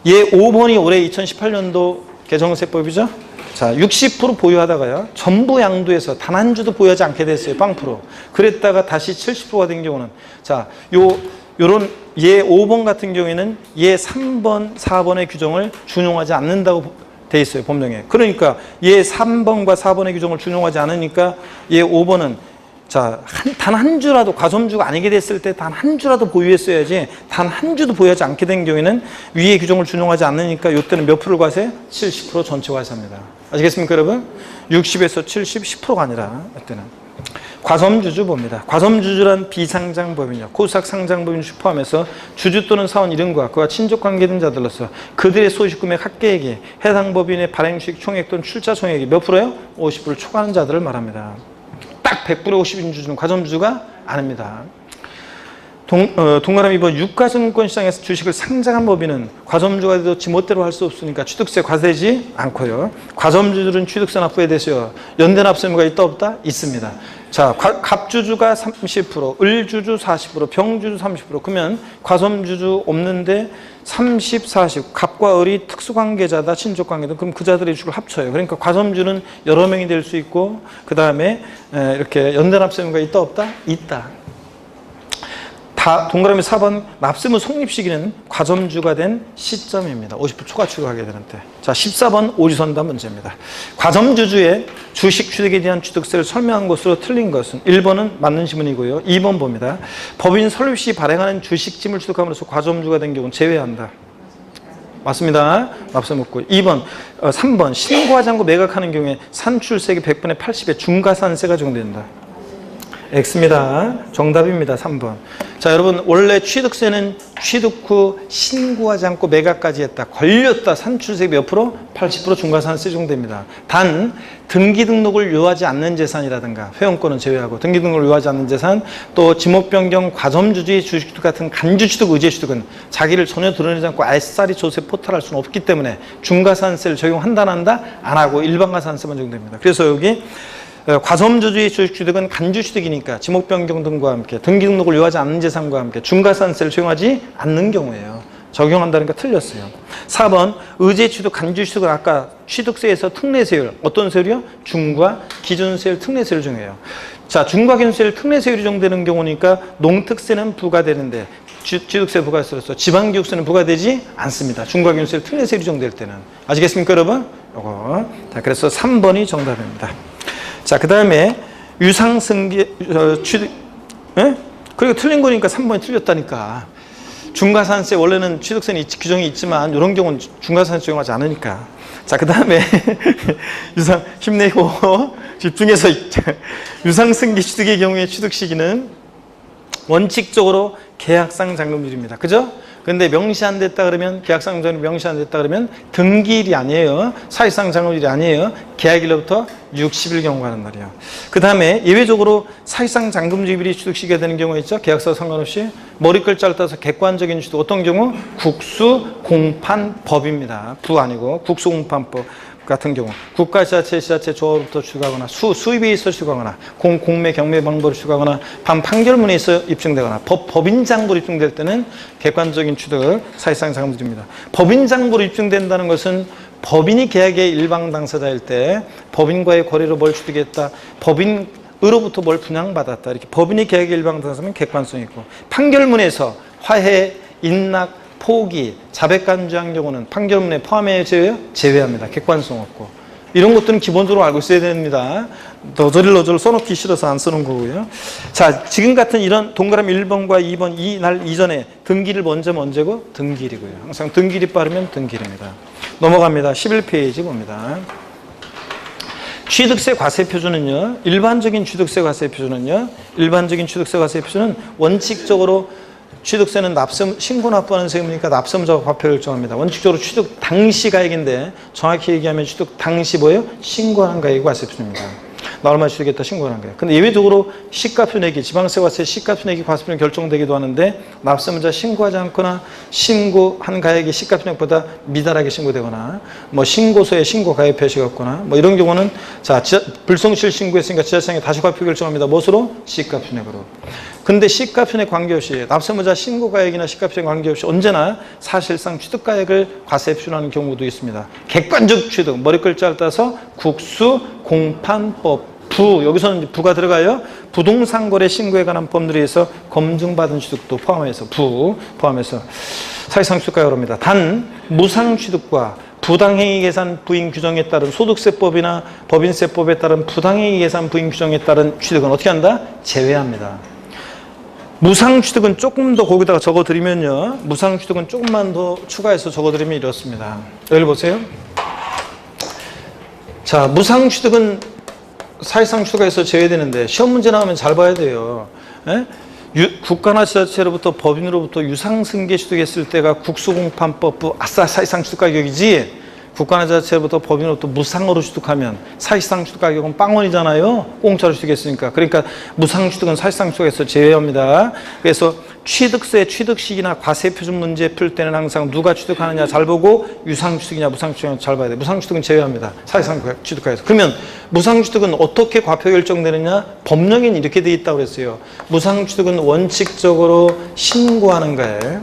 얘 5번이 올해 2018년도 개정세법이죠. 자, 60% 보유하다가요. 전부 양도해서 단 한 주도 보유하지 않게 됐어요. 0%. 그랬다가 다시 70%가 된 경우는 자, 요런 얘 5번 같은 경우에는 얘 3번, 4번의 규정을 준용하지 않는다고 돼 있어요. 법령에. 그러니까 얘 3번과 4번의 규정을 준용하지 않으니까 얘 5번은 자, 단 한 주라도 과점주가 아니게 됐을 때 단 한 주라도 보유했어야지 단 한 주도 보유하지 않게 된 경우에는 위의 규정을 준용하지 않으니까 이때는 몇 프로를 과세? 70% 전체 과세합니다. 아시겠습니까 여러분? 60에서 70, 10%가 아니라 이때는. 과점주주 봅니다. 과점주주란 비상장법인이요. 코스닥 상장법인 포함해서 주주 또는 사원 이름과 그와 친족 관계된 자들로서 그들의 소유금액 합계액이 해당 법인의 발행수익 총액 또는 출자 총액이 몇 프로예요? 50%를 초과하는 자들을 말합니다. 딱 100%의 50인 주주는 과점주주가 아닙니다. 동그라미 2번 유가증권 시장에서 주식을 상장한 법인은 과점주가 돼도 지멋대로 할 수 없으니까 취득세 과세되지 않고요. 과점주들은 취득세 납부에 대해서 연대 납세 의무가 있다 없다? 있습니다. 자, 갑주주가 30%, 을주주 40%, 병주주 30%. 그러면 과점주주 없는데 30, 40. 갑과 을이 특수관계자다, 친족관계다. 그럼 그 자들의 주식을 합쳐요. 그러니까 과점주는 여러 명이 될 수 있고 그 다음에 이렇게 연대 납세 의무가 있다 없다? 있다. 동그라미 4번 납세의무 성립 시기는 과점주가 된 시점입니다. 50% 초과 취득하게 되는 때. 자, 14번 오지선다 문제입니다. 과점주주의 주식 취득에 대한 취득세를 설명한 것으로 틀린 것은 1번은 맞는 지문이고요. 2번 봅니다. 법인 설립 시 발행하는 주식짐을 취득함으로써 과점주가 된 경우는 제외한다. 맞습니다. 납세 묻고. 3번 신고하지 않고 매각하는 경우에 산출세액의 100분의 80의 중과산세가 적용된다. X입니다. 정답입니다. 3번. 자, 여러분 원래 취득세는 취득 후 신고하지 않고 매각까지 했다. 걸렸다. 산출세 몇 프로? 80% 중과산세 적용됩니다. 단 등기 등록을 요하지 않는 재산이라든가 회원권은 제외하고 등기 등록을 요하지 않는 재산 또 지목 변경 과점주주의 주식취득 같은 간주취득 의제취득은 자기를 전혀 드러내지 않고 알싸리 조세 포탈할 수는 없기 때문에 중과산세를 적용한다 안 한다? 안 하고 일반과산세만 적용됩니다. 그래서 여기 과점주주의 주식취득은 간주취득이니까 지목 변경 등과 함께 등기 등록을 요하지 않는 재산과 함께 중과산세를 적용하지 않는 경우예요. 적용한다니까 틀렸어요. 4번 의제취득 간주취득은 아까 취득세에서 특례세율 어떤 세율이요? 중과 기준세율 특례세율을 적용해요. 자, 중과 기준세율 특례세율이 적용되는 경우니까 농특세는 부과되는데 취득세 부과세로서 지방교육세는 부과되지 않습니다. 중과 기준세율 특례세율이 적용될 때는. 아시겠습니까 여러분? 요거. 자, 그래서 3번이 정답입니다. 자, 그 다음에 유상승계 취득, 예? 그리고 틀린 거니까 3번이 틀렸다니까. 중과산세 원래는 취득세는 규정이 있지만 이런 경우는 중과산세 적용하지 않으니까. 자, 그 다음에 힘내고 집중해서 유상승계 취득의 경우에 취득 시기는 원칙적으로 계약상 잔금일입니다. 그죠? 근데 명시 안 됐다 그러면 계약상 잔금일이 명시 안 됐다 그러면 등기일이 아니에요. 사실상 잔금일이 아니에요. 계약일로부터 60일 경과하는 날이에요. 그 다음에 예외적으로 사실상 잔금일이 취득 시기가 되는 경우가 있죠. 계약서와 상관없이 머리글자를 따서 객관적인 취득 어떤 경우? 국수공판법입니다. 부 아니고 국수공판법 같은 경우 국가지자체, 지자체 조합부터 취득하거나 수입에 있어 취득하거나 공매, 경매 방법으로 취득하거나 판결문에 있어 입증되거나 법인장부로 입증될 때는 객관적인 취득을 사실상 잔금일입니다. 법인장부로 입증된다는 것은 법인이 계약의 일방 당사자일 때 법인과의 거래로 뭘 취득했다. 법인으로부터 뭘 분양받았다. 이렇게 법인이 계약의 일방 당사자면 객관성이 있고 판결문에서 화해, 인락, 포기, 자백간주한 경우는 판결문에 포함해 제외합니다. 객관성 없고. 이런 것들은 기본적으로 알고 있어야 됩니다. 너저를 써놓기 싫어서 안 쓰는 거고요. 자, 지금 같은 이런 동그라미 1번과 2번 이 날 이전에 등기를 먼저고 등기이고요. 항상 등기일이 빠르면 등기일입니다. 넘어갑니다. 11페이지 봅니다. 취득세 과세 표준은요. 일반적인 취득세 과세 표준은 원칙적으로 취득세는 신고 납부하는 세금이니까 납세자가 과표 결정합니다. 원칙적으로 취득 당시 가액인데 정확히 얘기하면 취득 당시 뭐예요? 신고한 가액이 과세 표준입니다. 나 얼마 취득했다 신고하는 거예요. 근데 예외적으로 시가표 내기, 지방세 과세 시가표 내기 과세표는 결정되기도 하는데 납세자 신고하지 않거나 신고한 가액이 시가표 내기보다 미달하게 신고되거나 뭐 신고서에 신고 가액 표시가 없거나 뭐 이런 경우는 자 불성실 신고했으니까 지자체장이 다시 과표 결정합니다. 무엇으로? 시가표 내기로. 근데 시가표 내기 관계없이 납세자 신고 가액이나 시가표 내기 관계없이 언제나 사실상 취득 가액을 과세 표준하는 경우도 있습니다. 객관적 취득 머리글자를 따서 국수 공판법 여기서는 부가 들어가요. 부동산 거래 신고에 관한 법률에 의해서 검증받은 취득도 포함해서 포함해서 사실상 취득가액을 합니다. 단 무상 취득과 부당행위 계산 부인 규정에 따른 소득세법이나 법인세법에 따른 부당행위 계산 부인 규정에 따른 취득은 어떻게 한다? 제외합니다. 무상 취득은 조금 더 거기다가 적어드리면요. 무상 취득은 조금만 더 추가해서 적어드리면 이렇습니다. 여기 보세요. 자, 무상 취득은 사실상 취득에서 제외되는데 시험 문제 나오면 잘 봐야 돼요. 예? 국가나 지자체로부터 법인으로부터 유상승계 취득했을 때가 국수공판법부 아싸 사실상 취득 가격이지 국가나 지자체로부터 법인으로부터 무상으로 취득하면 사실상 취득 가격은 빵원이잖아요. 공짜로 취득했으니까. 그러니까 무상 취득은 사실상 취득에서 제외합니다. 그래서 취득세, 취득시기나 과세 표준 문제 풀 때는 항상 누가 취득하느냐 잘 보고 유상 취득이냐 무상 취득이냐 잘 봐야 돼요. 무상 취득은 제외합니다. 사실상 취득하에서. 그러면 무상 취득은 어떻게 과표 결정되느냐? 법령에는 이렇게 돼 있다고 그랬어요. 무상 취득은 원칙적으로 신고하는 거예요.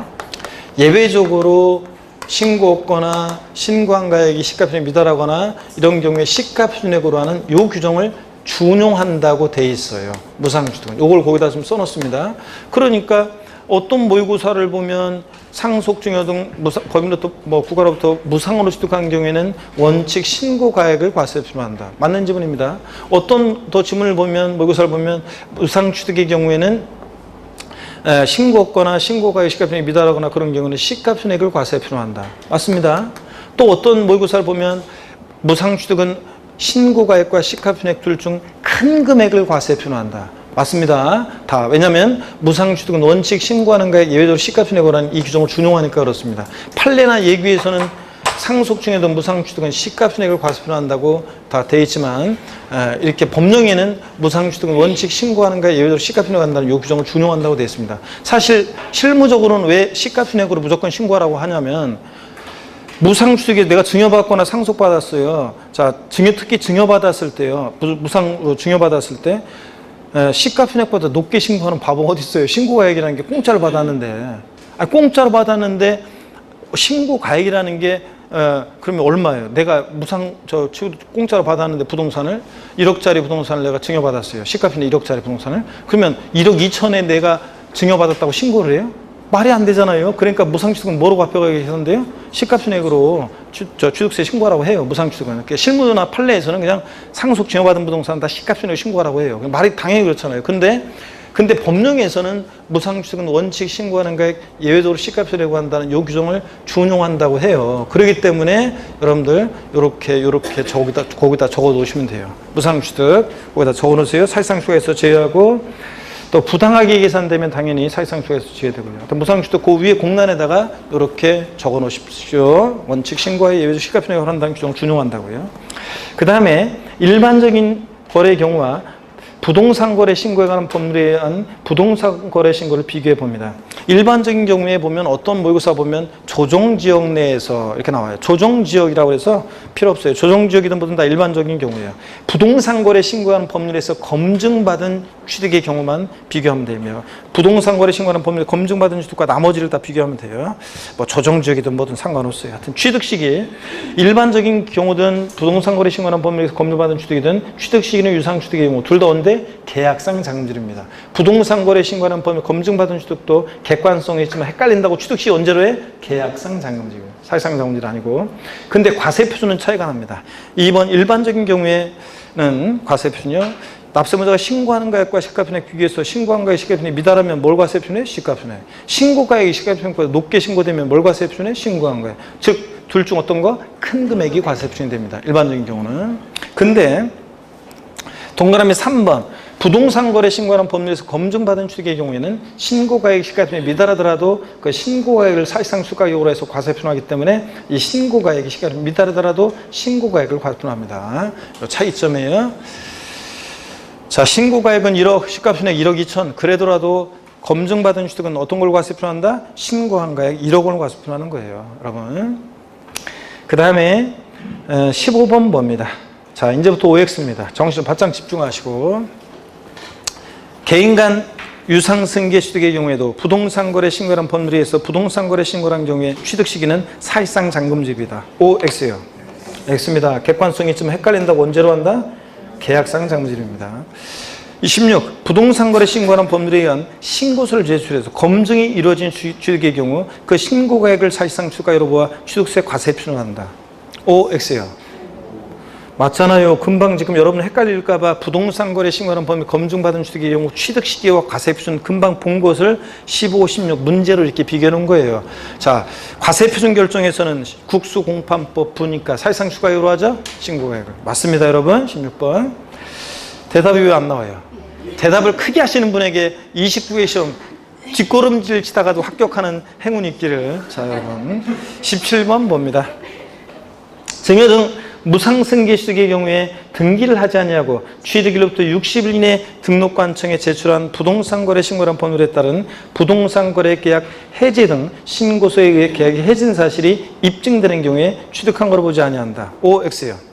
예외적으로 신고 없거나 신고한 가액이 시가표준에 미달하거나 이런 경우에 시가표준액으로 하는 요 규정을 준용한다고 돼 있어요. 무상취득은. 요걸 거기다 좀 써놓습니다. 그러니까 어떤 모의고사를 보면 상속증여 등 법인으로부터 국가로부터 무상으로 취득한 경우에는 원칙 신고 가액을 과세 표준한다. 맞는 지문입니다. 어떤 더 지문을 보면 모의고사를 보면 무상취득의 경우에는 신고 없거나 신고가액 시가표준액이 미달하거나 그런 경우는 시가표준액을 과세 표준한다. 맞습니다. 또 어떤 모의고사를 보면 무상취득은 신고가액과 시가표준액 둘 중 큰 금액을 과세 표준한다. 맞습니다. 다. 왜냐하면 무상취득은 원칙 신고하는 가액 예외적으로 시가표준액으로 하는 이 규정을 준용하니까 그렇습니다. 판례나 예규에서는 상속증여도 무상취득은 시가표준액을 과세 표준한다고 다 돼 있지만 이렇게 법령에는 무상취득은 원칙 신고하는 가액 예외적으로 시가표준액을 한다는 이 규정을 준용한다고 되어 있습니다. 사실 실무적으로는 왜 시가표준액으로 무조건 신고하라고 하냐면 무상취득에 내가 증여받거나 상속받았어요. 자, 특히 증여받았을 때요. 무상으로 증여받았을 때 시가표준액보다 높게 신고하는 바보가 어디 있어요. 신고가액이라는 게 공짜로 받았는데 공짜로 받았는데 신고가액이라는 게 그러면 얼마예요? 내가 공짜로 받았는데 부동산을 1억짜리 부동산을 내가 증여받았어요. 시가표준액 1억짜리 부동산을. 그러면 1억 2천에 내가 증여받았다고 신고를 해요? 말이 안 되잖아요. 그러니까 무상취득은 뭐로 과표가 계셨는데요? 시가표준액으로 취득세 신고하라고 해요. 무상취득은. 그러니까 실무나 판례에서는 그냥 상속 증여받은 부동산 다 시가표준액 신고하라고 해요. 말이 당연히 그렇잖아요. 근데 법령에서는 무상취득은 원칙 신고하는 가액 예외적으로 시가표준액으로 한다는 이 규정을 준용한다고 해요. 그렇기 때문에 여러분들 이렇게 거기다 적어 놓으시면 돼요. 무상취득 거기다 적어 놓으세요. 사실상 취득에서 제외하고 또 부당하게 계산되면 당연히 사실상 취득에서 제외되고요. 또 무상취득 그 위에 공란에다가 이렇게 적어 놓으십시오. 원칙 신고에 예외적 시가표준액을 한다는 규정을 준용한다고요. 그 다음에 일반적인 거래의 경우와 부동산 거래 신고에 관한 법률에 의한 부동산 거래 신고를 비교해 봅니다. 일반적인 경우에 보면 어떤 모의고사 보면 조정지역 내에서 이렇게 나와요. 조정지역이라고 해서 필요 없어요. 조정지역이든 뭐든 다 일반적인 경우예요. 부동산 거래 신고하는 법률에서 검증받은 취득의 경우만 비교하면 되며 부동산 거래 신고하는 법률에 검증받은 취득과 나머지를 다 비교하면 돼요. 뭐 조정지역이든 뭐든 상관없어요. 하여튼 취득 시기 일반적인 경우든 부동산 거래 신고하는 법률에서 검증받은 취득이든 취득 시기는 유상 취득의 경우 둘 다 언제 돼? 계약상 자금질입니다. 부동산 거래 신고하는 범위 검증받은 취득도 객관성이 있지만 헷갈린다고 취득 시 언제로 해? 계약상 자금질이에요. 사실상 자금질 아니고. 근데 과세 표준은 차이가 납니다. 2번 일반적인 경우에는 과세 표준이요. 납세문자가 신고하는 가액과 시가편액 비교해서 신고한 가액 시가편액이 미달하면 뭘 과세 표준해? 시가편액. 신고가액이 시가편액보다 높게 신고되면 뭘 과세 표준해? 신고한 거예요. 즉 둘 중 어떤 거? 큰 금액이 과세 표준이 됩니다. 일반적인 경우는. 근데 동그라미 3번 부동산 거래 신고하는 법률에서 검증받은 취득의 경우에는 신고가액 시가편액이 미달하더라도 그 신고가액을 사실상 수가격으로 해서 과세 표준하기 때문에 이 신고가액이 시가편액이 미달하더라도 신고가액을 과세 표준합니다. 이 차이점이에요. 자, 신고가액은 1억, 시가편액 1억 2천. 그래도라도 검증받은 취득은 어떤 걸 과세 표준한다? 신고한 가액 1억 원을 과세 표준하는 거예요, 여러분. 그 다음에 15번 봅니다. 자, 이제부터 OX입니다. 정신 바짝 집중하시고. 개인 간 유상승계 취득의 경우에도 부동산 거래 신고란 법률에 의해서 부동산 거래 신고란 경우에 취득 시기는 사실상 잔금집이다. OX예요. X입니다. 객관성이 있지만 헷갈린다고 언제로 한다? 계약상 잔금질입니다. 26. 부동산 거래 신고하는 법률에 의한 신고서를 제출해서 검증이 이루어진 취득의 경우 그 신고가액을 사실상 추가로 보아 취득세 과세 표준을 한다. OX예요. 맞잖아요. 금방 지금 여러분 헷갈릴까봐 부동산 거래 신고하는 법률 검증받은 취득의 경우 취득 시기와 과세 표준 금방 본 것을 15, 16 문제로 이렇게 비교해 놓은 거예요. 자, 과세 표준 결정에서는 국수공판법 부니까 사실상 추가로 하죠? 신고가액을. 맞습니다, 여러분. 16번. 대답이 왜 안 나와요? 대답을 크게 하시는 분에게 29회 시험 뒷걸음질 치다가도 합격하는 행운이 있기를. 자, 여러분 17번 봅니다. 증여 등 무상승계 취득의 경우에 등기를 하지 아니하고 취득일로부터 60일 이내 등록관청에 제출한 부동산 거래 신고란 법률에 따른 부동산 거래 계약 해지 등 신고서에 의해 계약이 해진 사실이 입증되는 경우에 취득한 거로 보지 아니한다. OX예요.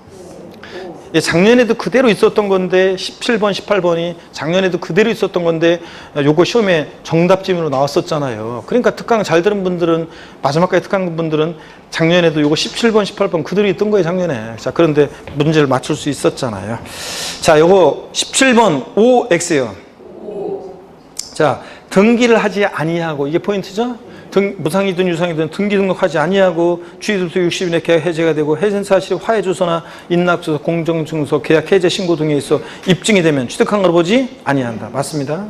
작년에도 그대로 있었던 건데 17번, 18번이 작년에도 그대로 있었던 건데 요거 시험에 정답 질문으로 나왔었잖아요. 그러니까 특강 잘 들은 분들은 마지막까지 특강 분들은 작년에도 요거 17번, 18번 그대로 있던 거예요, 작년에. 자, 그런데 문제를 맞출 수 있었잖아요. 자, 요거 17번 OX예요. 자, 등기를 하지 아니하고 이게 포인트죠? 무상이든 유상이든 등기 등록하지 아니하고 취득일부터 60일에 계약 해제가 되고 해진 사실이 화해 주소나 인납 주소, 공정 증서, 계약 해제 신고 등에 있어 입증이 되면 취득한 걸 보지 아니한다. 맞습니다.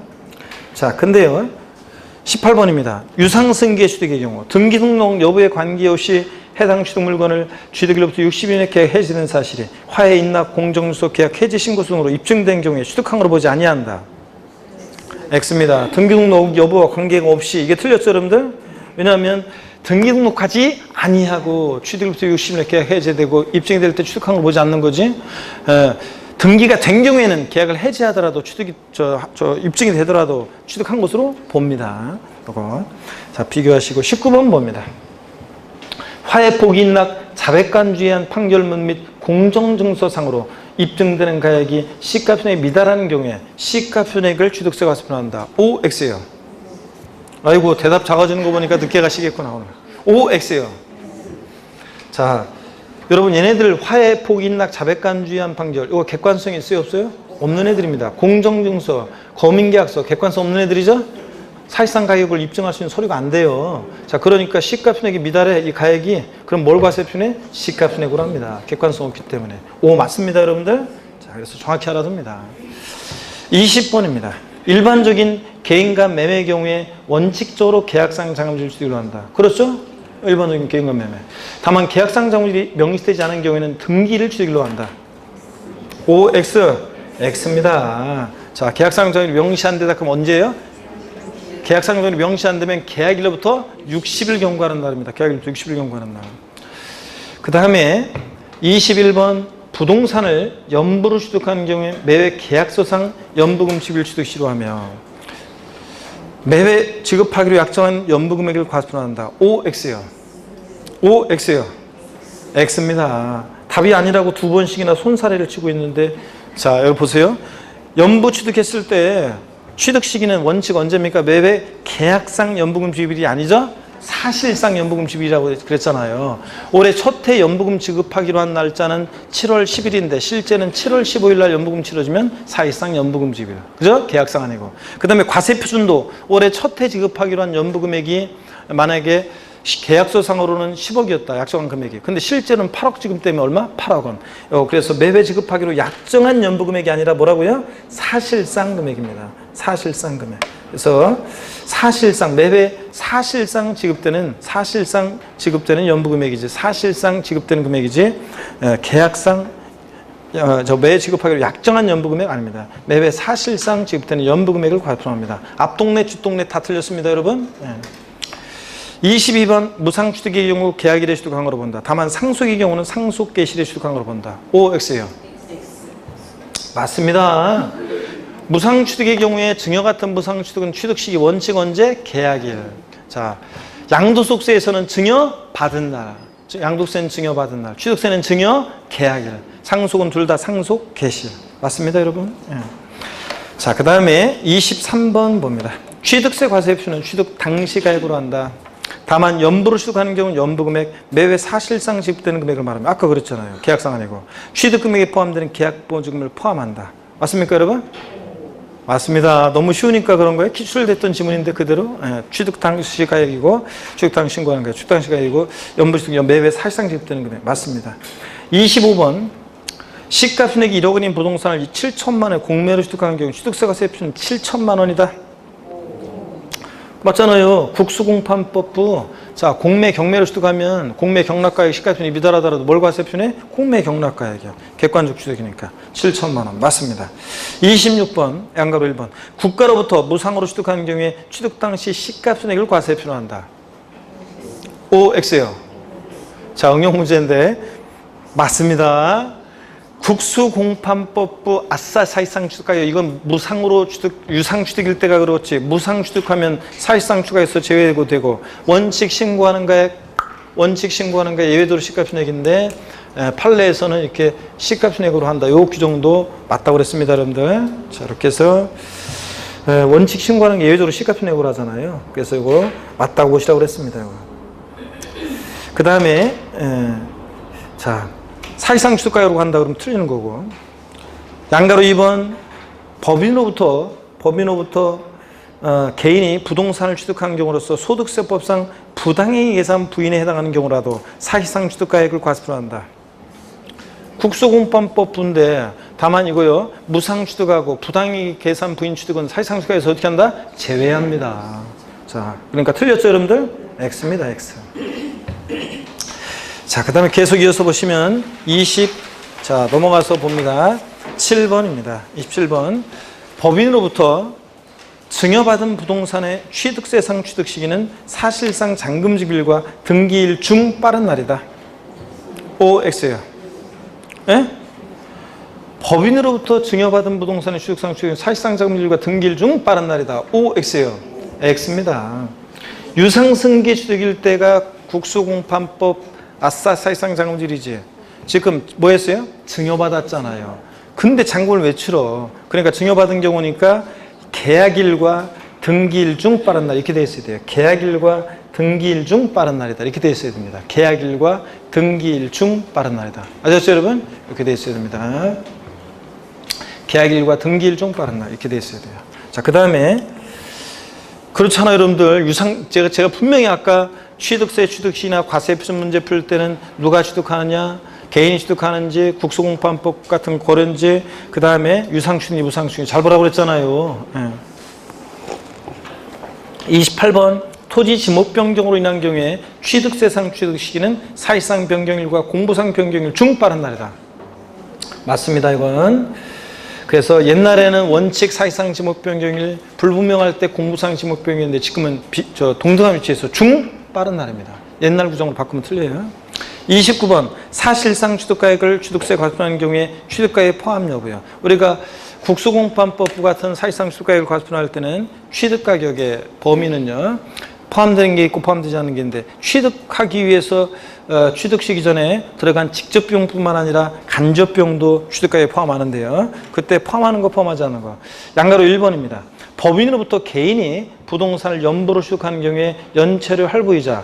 자, 근데요. 18번입니다. 유상승계 취득의 경우 등기 등록 여부에 관계없이 해당 취득 물건을 취득일로부터 60일에 계약 해제된 사실이 화해 인납, 공정 증서, 계약 해제 신고 등으로 입증된 경우에 취득한 걸 보지 아니한다. X입니다. 등기 등록 여부와 관계가 없이 이게 틀렸죠, 여러분들? 왜냐하면 등기 등록하지 아니하고 취득일부터 60일에 계약 해제되고 입증이 될 때 취득한 걸 보지 않는 거지. 등기가 된 경우에는 계약을 해제하더라도 취득이 입증이 되더라도 취득한 것으로 봅니다. 이거. 자, 비교하시고 19번 봅니다. 화해 포기 인락 자백간주의한 판결문 및 공정증서상으로 입증되는 가액이 시가편액에 미달하는 경우에 시가편액을 취득세 과세 표준한다. OX예요. 아이고, 대답 작아지는 거 보니까 늦게 가시겠구나 오늘. OX예요. 자, 여러분 얘네들 화해 포기 인락 자백간주의한 판결 이거 객관성이 있어요, 없어요? 없는 애들입니다. 공정증서, 거민계약서 객관성 없는 애들이죠? 사실상 가격을 입증할 수 있는 서류가 안 돼요. 자, 그러니까 시가편액이 미달해 이 가액이 그럼 뭘 과세 표준해? 시가편액으로 합니다. 객관성 없기 때문에. 오, 맞습니다, 여러분들. 자, 그래서 정확히 알아둡니다. 20번입니다. 일반적인 개인 간 매매 경우에 원칙적으로 계약상 잔금질을 취득을 한다. 그렇죠? 일반적인 개인 간 매매. 다만 계약상 잔금질이 명시되지 않은 경우에는 등기를 취득일로 한다. OX, X입니다. 자, 계약상 잔금질이 명시한 데다 그럼 언제예요? 계약상 잔금질이 명시 안 되면 계약일로부터 60일 경과하는 날입니다. 계약일로부터 60일 경과하는 날. 그 다음에 21번 부동산을 연부로 취득하는 경우에 매매 계약서상 연부금 지급일 취득 시로하며 매매 지급하기로 약정한 연부금액을 과세 표준한다. OX예요. OX예요. X입니다. 답이 아니라고 두 번씩이나 손사래를 치고 있는데 자, 여기 보세요. 연부 취득했을 때 취득 시기는 원칙 언제입니까? 매매 계약상 연부금 지급일이 아니죠? 사실상 연부금 지급이라고 그랬잖아요. 올해 첫 해 연부금 지급하기로 한 날짜는 7월 10일인데 실제는 7월 15일 날 연부금 치러지면 사실상 연부금 지급이에요. 그죠? 계약상 아니고. 그 다음에 과세표준도 올해 첫 해 지급하기로 한 연부금액이 만약에 계약서상으로는 10억이었다. 약정한 금액이. 근데 실제는 8억 지급 때문에 얼마? 8억 원. 그래서 매회 지급하기로 약정한 연부금액이 아니라 뭐라고요? 사실상 금액입니다. 사실상 금액. 그래서 사실상 매회 사실상 지급되는 연부금액이지 사실상 지급되는 금액이지 계약상 매회 지급하기로 약정한 연부금액 아닙니다. 매회 사실상 지급되는 연부금액을 과표합니다. 앞동네 뒷동네 다 틀렸습니다, 여러분. 22번 무상취득의 경우 계약일의 취득항으로 본다. 다만 상속의 경우는 상속개시일의 취득항으로 본다. O, X예요. 맞습니다. 무상취득의 경우에 증여 같은 무상취득은 취득시기 원칙 언제? 계약일. 자, 양도소득세에서는 증여 받은 날, 양도세는 증여 받은 날, 취득세는 증여 계약일, 상속은 둘 다 상속 개시일. 맞습니다, 여러분? 예. 자, 그 다음에 23번 봅니다. 취득세 과세표는 취득 당시 가액으로 한다. 다만 연부로 취득하는 경우는 연부금액 매회 사실상 지급되는 금액을 말합니다. 아까 그랬잖아요. 계약상 아니고. 취득금액에 포함되는 계약보증금을 포함한다. 맞습니까, 여러분? 맞습니다. 너무 쉬우니까 그런 거예요. 기출됐던 지문인데 그대로 취득 당시 가액이고 취득 당시 신고하는 거예요. 취득 당시 가액이고 연부 취득 매회 사실상 지급되는 금액. 맞습니다. 25번 시가 순액이 1억 원인 부동산을 7천만 원에 공매로 취득하는 경우 취득세가 세표는 7천만 원이다. 맞잖아요. 국수공판법부. 자, 공매 경매로 취득하면 공매 경락가액 시가편이 미달하더라도 뭘 과세표네? 공매 경락가액이요. 객관적 취득이니까 7천만 원. 맞습니다. 26번 양가로 1번 국가로부터 무상으로 취득하는 경우에 취득 당시 시가순액을 과세표로 한다. O, X예요. 자, 응용 문제인데 맞습니다. 국수공판법부 아싸 사실상 취득가액 이건 무상으로 취득 유상 취득일 때가 그렇지 무상 취득하면 사실상 추가해서 제외되고 되고 원칙 신고하는 가액 예외도로 시가순액인데 판례에서는 이렇게 시가순액으로 한다. 요 규정도 맞다고 그랬습니다, 여러분들. 자, 이렇게 해서 원칙 신고하는 게 예외도로 시가순액으로 하잖아요. 그래서 이거 맞다고 보시라고 그랬습니다. 그 다음에 자. 사실상 취득가액으로 한다 그러면 틀리는 거고. 양가로 2번 법인으로부터 개인이 부동산을 취득한 경우로서 소득세법상 부당행위 계산 부인에 해당하는 경우라도 사실상 취득가액을 과세표한다. 국소공판법부인데 다만 이거요. 무상 취득하고 부당행위 계산 부인 취득은 사실상 취득가액에서 어떻게 한다? 제외합니다. 자, 그러니까 틀렸죠, 여러분들? X입니다, X. 자, 그 다음에 계속 이어서 보시면 자, 넘어가서 봅니다. 7번입니다. 27번. 법인으로부터 증여받은 부동산의 취득세상 취득 시기는 사실상 잔금지급일과 등기일 중 빠른 날이다. O, X예요. 예? 법인으로부터 증여받은 부동산의 취득상 취득은 사실상 잔금지급일과 등기일 중 빠른 날이다. O, X예요. X입니다. 유상승계 취득일 때가 국수공판법 아싸 사실상 잔금질이지. 지금 뭐 했어요? 증여받았잖아요. 근데 잔금을 왜 치러? 그러니까 증여받은 경우니까 계약일과 등기일 중 빠른 날 이렇게 돼 있어야 돼요. 계약일과 등기일 중 빠른 날이다. 이렇게 돼 있어야 됩니다. 계약일과 등기일 중 빠른 날이다. 아셨죠, 여러분? 이렇게 돼 있어야 됩니다. 계약일과 등기일 중 빠른 날 이렇게 돼 있어야 돼요. 자, 그 다음에 그렇잖아요, 여러분들. 제가 분명히 아까 취득세, 취득시나 과세표준 문제 풀 때는 누가 취득하느냐, 개인이 취득하는지, 국소공판법 같은 고른지, 그 다음에 유상취득이, 무상취득이 잘 보라고 그랬잖아요. 28번 토지 지목 변경으로 인한 경우에 취득세상 취득 시기는 사실상 변경일과 공부상 변경일 중 빠른 날이다. 맞습니다, 이건. 그래서 옛날에는 원칙 사실상 지목 변경일 불분명할 때 공부상 지목 변경인데 지금은 동등한 위치에서 중 빠른 날입니다. 옛날 구정으로 바꾸면 틀려요. 29번 사실상 취득가액을 취득세 과세표하는 경우에 취득가액 포함 여부요. 우리가 국수공판법부 같은 사실상 취득가액을 과세표할 때는 취득가격의 범위는요. 포함되는 게 있고 포함되지 않는 게 있는데, 취득하기 위해서 취득 시기 전에 들어간 직접 비용뿐만 아니라 간접 비용도 취득가액에 포함하는데요. 그때 포함하는 거 포함하지 않는 거. 양가로 1번입니다. 법인으로부터 개인이 부동산을 연보로 취득하는 경우에 연체료 할부이자는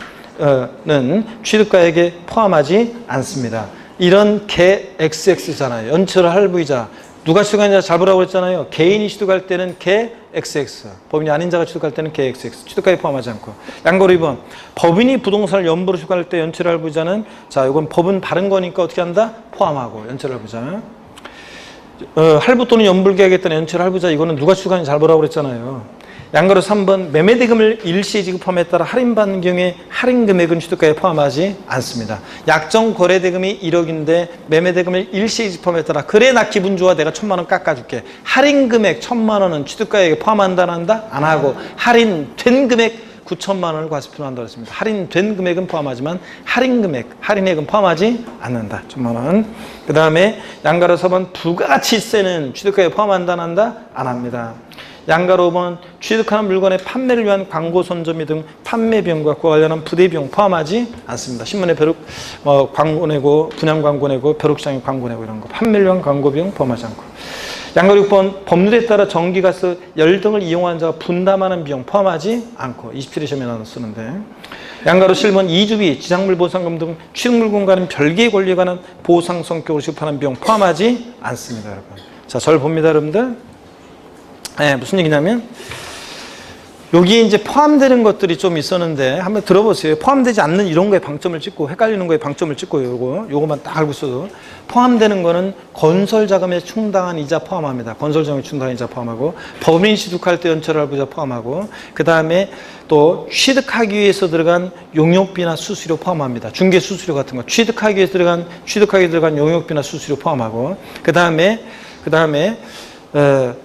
취득가액에 포함하지 않습니다. 이런 개 XX잖아요. 연체료 할부이자. 누가 취득하느냐 잘 보라고 했잖아요. 개인이 취득할 때는 개 XX, 법인이 아닌 자가 취득할 때는 개 XX, 취득가액에 포함하지 않고. 양가로 2번, 법인이 부동산을 연보로 취득할 때 연체료 할부이자는, 자, 이건 법은 다른 거니까 어떻게 한다? 포함하고, 연체료 할부이자. 할부 또는 연불계약에 따른 연체료 할부이자, 이거는 누가 취득하는지 잘 보라고 그랬잖아요. 양가로 3번, 매매대금을 일시에 지급함에 따라 할인받는 경우에 할인금액은 취득가액에 포함하지 않습니다. 약정 거래대금이 1억인데 매매대금을 일시에 지급함에 따라, 그래 나 기분 좋아 내가 1,000만 원 깎아줄게. 할인금액 1,000만 원은 취득가액에 포함한다 안 한다? 안 하고, 할인된 금액 9천만 원을 과세표한다고 했습니다. 할인된 금액은 포함하지만 할인액은 포함하지 않는다. 1,000만 원. 그 다음에 양가로 4번, 부가가치세는 취득가액에 포함한다 안 한다? 안 합니다. 양가로 5번, 취득하는 물건의 판매를 위한 광고 선점비 등 판매 비용과 그와 관련한 부대 비용 포함하지 않습니다. 신문에 벼룩 광고 내고, 분양 광고 내고, 벼룩시장에 광고 내고 이런 거, 판매를 위한 광고 비용 포함하지 않고. 양가로 6번, 법률에 따라 전기, 가스, 열 등을 이용한 자가 분담하는 비용 포함하지 않고. 27회 시험에 나눠 쓰는데. 양가로 7번, 이주비, 지상물 보상금 등 취득물건과는 별개의 권리에 관한 보상 성격으로 지급하는 비용 포함하지 않습니다, 여러분. 자, 절 봅니다, 여러분들. 네, 무슨 얘기냐면, 여기에 이제 포함되는 것들이 좀 있었는데, 한번 들어보세요. 포함되지 않는 이런 거에 방점을 찍고, 헷갈리는 거에 방점을 찍고, 요거만 딱 알고 있어도, 포함되는 거는 건설자금에 충당한 이자 포함합니다. 건설자금에 충당한 이자 포함하고, 법인 취득할 때 연체료 할부이자 포함하고, 그 다음에 또 취득하기 위해서 들어간 용역비나 수수료 포함합니다. 중개 수수료 같은 거, 취득하기 위해서 들어간 용역비나 수수료 포함하고, 그 다음에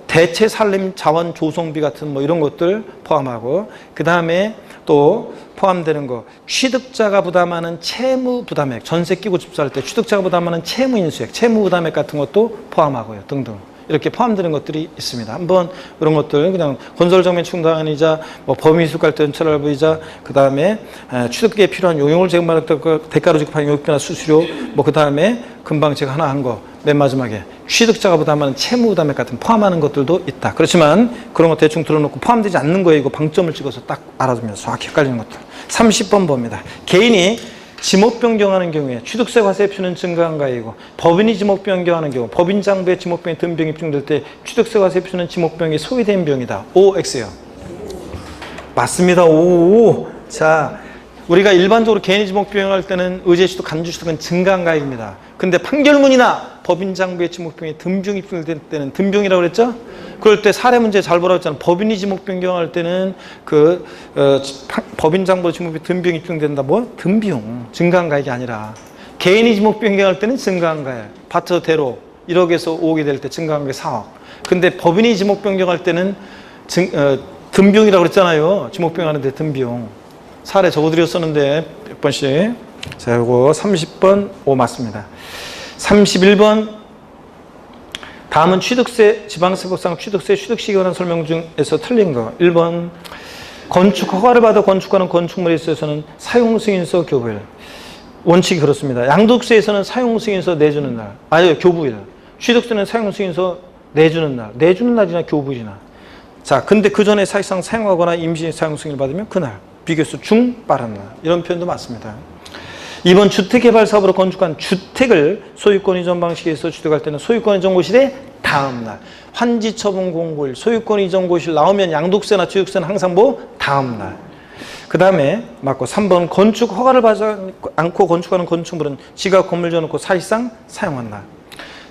대체 살림 자원 조성비 같은 뭐 이런 것들 포함하고, 그 다음에 또 포함되는 거, 취득자가 부담하는 채무 부담액, 전세 끼고 집사할 때 취득자가 부담하는 채무 인수액, 채무 부담액 같은 것도 포함하고요, 등등. 이렇게 포함되는 것들이 있습니다. 한번 그런 것들, 그냥 건설정면 충당한 이자, 뭐 법인 취득할 때 연체료 할부이자, 그 다음에 취득에 필요한 용역을 제공받을 때 대가로 지급하는 용역비나 수수료, 뭐 그 다음에 금방 제가 하나 한 거, 맨 마지막에 취득자가 부담하는 채무 부담액 같은 포함하는 것들도 있다. 그렇지만 그런 거 대충 들어놓고 포함되지 않는 거에 이거 방점을 찍어서 딱 알아두면 정확히 헷갈리는 것들. 30번 봅니다. 개인이 지목 변경하는 경우에 취득세 과세표는 증가한 가액이고, 법인이 지목 변경하는 경우 법인 장부에 지목 변경 등 비용이 입증될 때 취득세 과세표는 지목 변경이 소위된 비용이다. OX요. 맞습니다. 오. 자, 우리가 일반적으로 개인이 지목 변경할 때는 의제 취득, 간주 취득은 증가한 가액입니다. 근데 판결문이나 법인 장부에 지목 변경이 등비용이 입증될 때는 등비용이라고 그랬죠? 그럴 때 사례 문제 잘 보라고 했잖아요. 법인이 지목 변경할 때는 법인 장부 지목비 등비용이 입증된다. 뭐? 등비용. 증가한 가액이 아니라. 개인이 지목 변경할 때는 증가한 가액. 파트대로 1억에서 5억이 될 때 증가한 게 4억. 근데 법인이 지목 변경할 때는 등비용이라고 그랬잖아요. 지목 변경하는데 등비용. 사례 적어드렸었는데 몇 번씩. 자, 요거 30번 O 맞습니다. 31번, 다음은 취득세, 지방세법상 취득세, 취득시기에 관한 설명 중에서 틀린 거. 1번, 건축 허가를 받아 건축하는 건축물에 있어서는 사용승인서 교부일. 원칙이 그렇습니다. 양도세에서는 사용승인서 내주는 날, 교부일. 취득세는 사용승인서 내주는 날, 내주는 날이나 교부일이나. 자, 근데 그 전에 사실상 사용하거나 임시 사용승인을 받으면 그날, 비교수 중 빠른 날, 이런 표현도 맞습니다. 2번, 주택개발사업으로 건축한 주택을 소유권 이전 방식에서 취득할 때는 소유권 이전 고실의 다음 날, 환지처분 공고일, 소유권 이전 고실 나오면 양도세나 취득세는 항상 뭐 다음 날. 그 다음에 맞고 3번, 건축 허가를 받지 않고 건축하는 건축물은 지가 건물 지어놓고 사실상 사용한 날.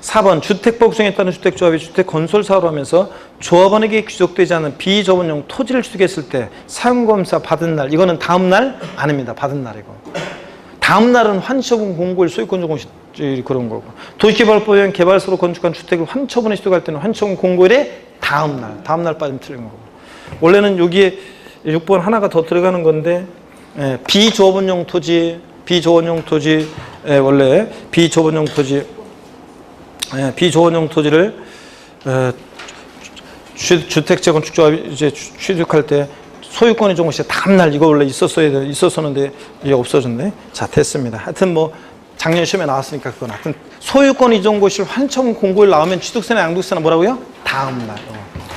4번, 주택법 규정에 따른 주택조합이 주택 건설 사업을 하면서 조합원에게 귀속되지 않은 비조합원용 토지를 취득했을 때 사용검사 받은 날, 이거는 다음 날 아닙니다. 받은 날이고. 다음 날은 환처분 공고일, 소유권 조공실 그런 거고. 도시개발법에 의한 개발소로 건축한 주택을 환처분에 취득할 때는 환처분 공고일의 다음 날 빠지면 틀린 거고. 원래는 여기에 6번 하나가 더 들어가는 건데, 비조합원용 토지, 원래 비조합원용 토지를 주택 재건축조합이 이제 취득할 때 소유권이 조금씩 다음날 이거 원래 있었었는데 이게 없어졌네. 자, 됐습니다. 하여튼 뭐 작년 시험에 나왔으니까 그건 하여튼 소유권 이전 고시를 환청 공고일 나오면 취득세나 양도세나 뭐라고요? 다음날.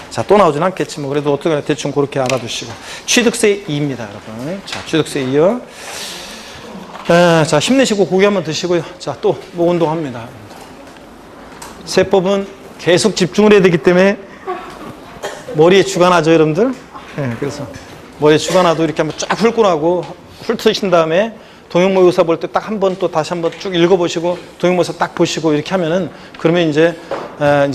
자, 또 나오진 않겠지 뭐. 그래도 어떻게 대충 그렇게 알아두시고. 취득세 2입니다, 여러분. 자, 취득세 2요. 자, 힘내시고 고기 한번 드시고요. 자, 또 뭐 운동합니다. 세법은 계속 집중을 해야 되기 때문에 머리에 쥐가 나죠, 여러분들? 네, 그래서 머리에 쥐가 나도 이렇게 한번 쫙 훑고 나고 훑으신 다음에 동영모의고사 볼 때 딱 한 번 또 다시 한번 쭉 읽어보시고 동영모의고사 딱 보시고 이렇게 하면은 그러면 이제